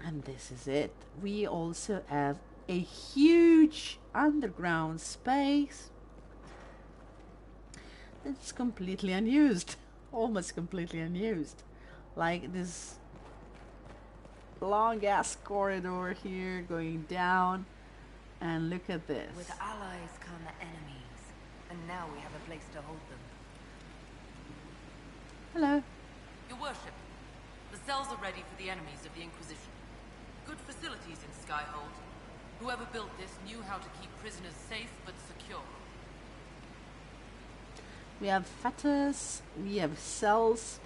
and this is it. We also have a huge underground space that's completely unused, almost completely unused. Like this long ass corridor here going down, and look at this. With allies come enemies, and now we have a place to hold them. Hello. Your worship, the cells are ready for the enemies of the Inquisition. Good facilities in Skyhold. Whoever built this knew how to keep prisoners safe but secure. We have fetters, we have cells,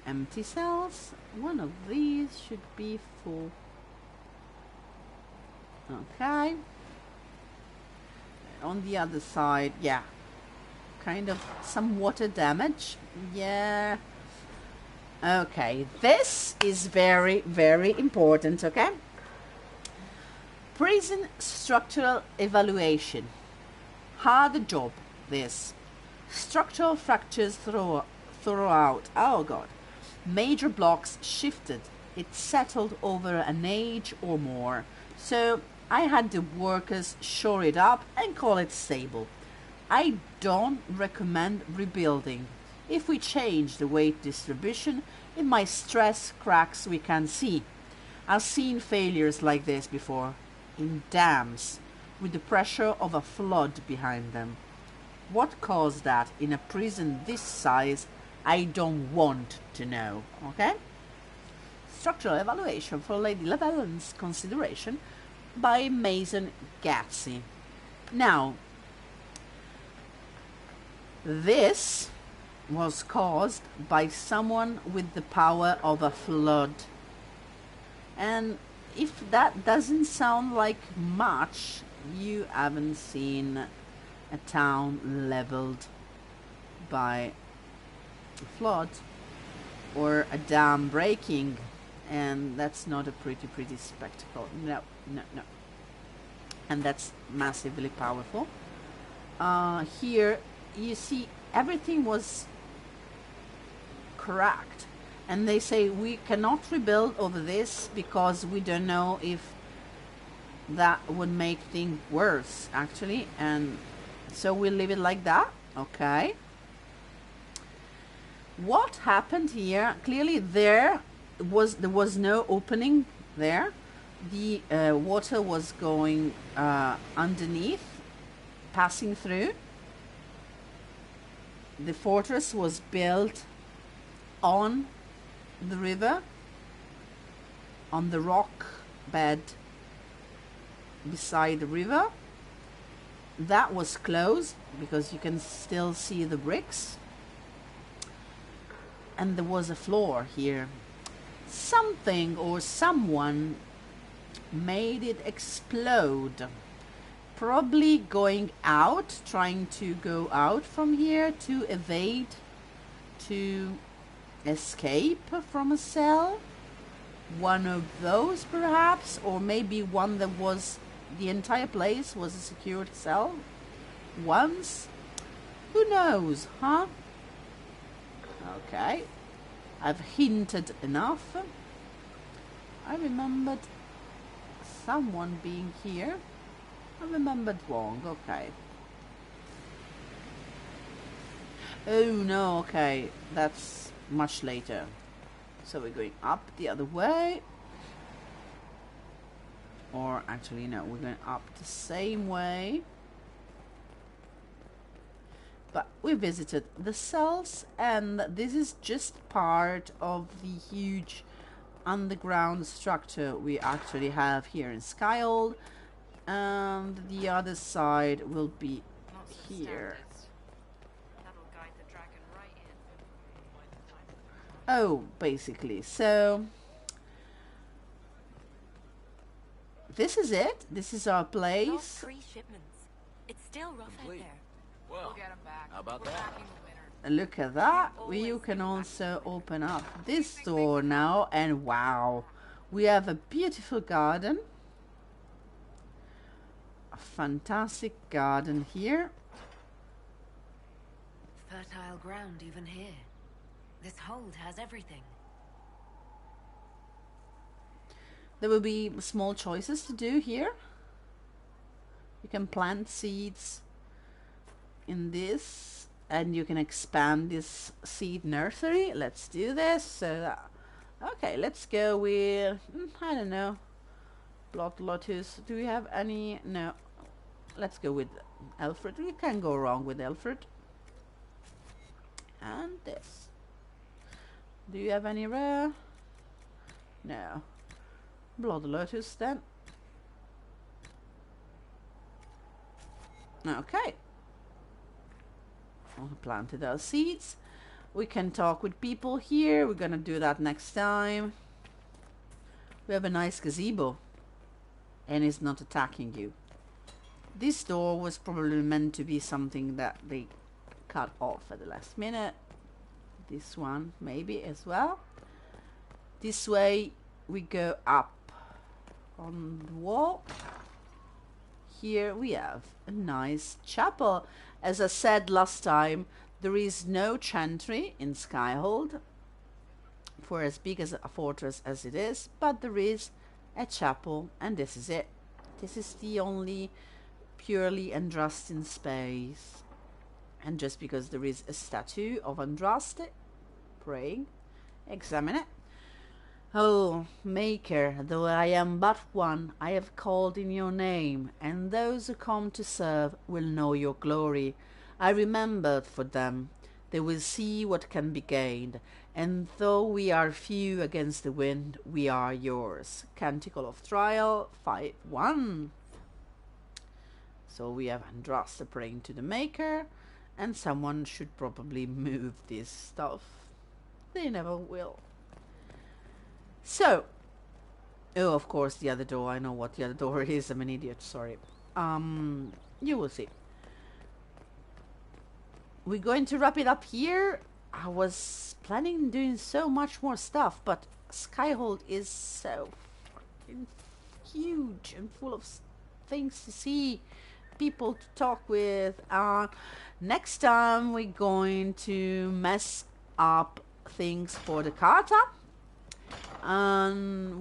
empty cells. One of these should be full. Okay. On the other side, yeah, kind of some water damage. Yeah. Okay, this is very, very important, okay? Prison structural evaluation. Hard job, this. Structural fractures throughout. Oh god. Major blocks shifted. It settled over an age or more. So I had the workers shore it up and call it stable. I don't recommend rebuilding. If we change the weight distribution, it might stress cracks we can see. I've seen failures like this before. In dams. with the pressure of a flood behind them. What caused that in a prison this size, I don't want to know, okay? Structural evaluation for Lady Lavellan's consideration by Mason Gatsy. Now, this was caused by someone with the power of a flood. And if that doesn't sound like much, you haven't seen a town leveled by a flood or a dam breaking, and that's not a pretty spectacle. No. And that's massively powerful. Here you see everything was correct, and they say we cannot rebuild over this because we don't know if that would make things worse, actually, and so we'll leave it like that. Okay, what happened here? Clearly there was no opening there. The water was going underneath, passing through. The fortress was built on the river, on the rock bed beside the river. That was closed because you can still see the bricks, and there was a floor here. Something or someone made it explode, probably going out, trying to go out from here to evade, to escape from a cell. One of those perhaps, or maybe one that was, the entire place was a secured cell once. Who knows, huh? Okay, I've hinted enough. I remembered someone being here. I remembered wrong. Okay. Oh no, okay, that's much later. So we're going up the other way. Or actually no, we're going up the same way. But we visited the cells, and this is just part of the huge underground structure we actually have here in Skyhold, and the other side will be here. Oh, basically, so this is it. This is our place. 3 shipments. It's still rough out there. Well, We'll get 'em back. how about We're that? back in the winter. Look at that. You can also open up this door now, and wow, we have a beautiful garden. A fantastic garden here. Fertile ground even here. This hold has everything. There will be small choices to do here. You can plant seeds in this, and you can expand this seed nursery. Let's do this. So okay, let's go with I don't know, Blood Lotus. Do we have any? No. Let's go with Alfred. You can't go wrong with Alfred. And this. Do you have any rare? No. Blood Lotus then. Okay. We planted our seeds. We can talk with people here. We're gonna do that next time. We have a nice gazebo, and it's not attacking you. This door was probably meant to be something that they cut off at the last minute. This one maybe as well. This way we go up on the wall. Here we have a nice chapel. As I said last time, there is no chantry in Skyhold for as big as a fortress as it is, but there is a chapel, and this is it. This is the only purely Andrastian space. And just because there is a statue of Andraste praying, examine it. Oh, Maker, though I am but one, I have called in your name, and those who come to serve will know your glory. I remembered for them. They will see what can be gained, and though we are few against the wind, we are yours. Canticle of Trial 5:1. So we have Andraste praying to the Maker, and someone should probably move this stuff. They never will. So, oh, of course, the other door. I know what the other door is. I'm an idiot, sorry. You will see. We're going to wrap it up here. I was planning on doing so much more stuff, but Skyhold is so fucking huge and full of things to see, people to talk with. Next time we're going to mess up things for the Carta.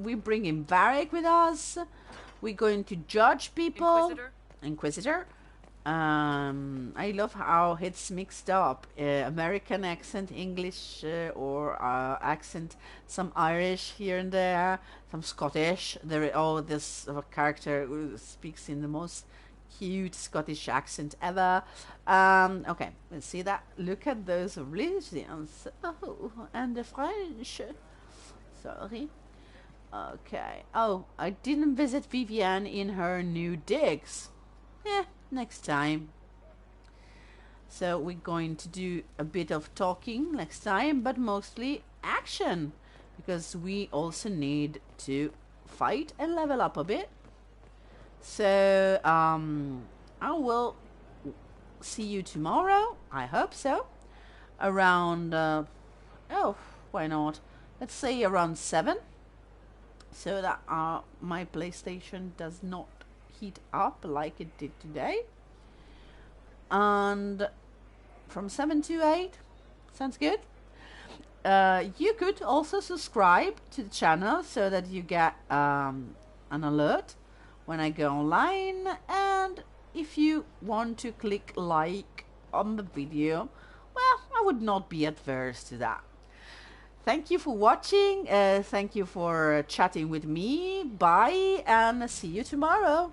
We bring in Varric with us. We're going to judge people. Inquisitor. I love how it's mixed up. American accent, English or accent, some Irish here and there, some Scottish. This character who speaks in the most cute Scottish accent ever. Okay, let's see that. Look at those religions. Oh, and the French. Sorry. Okay. Oh, I didn't visit Vivienne in her new digs. Next time. So we're going to do a bit of talking next time, but mostly action, because we also need to fight and level up a bit. So I will see you tomorrow. I hope so. Around oh, why not? Let's say around 7, so that my PlayStation does not heat up like it did today. And from 7 to 8, sounds good. You could also subscribe to the channel so that you get an alert when I go online. And if you want to click like on the video, well, I would not be adverse to that. Thank you for watching. Thank you for chatting with me. Bye, and see you tomorrow.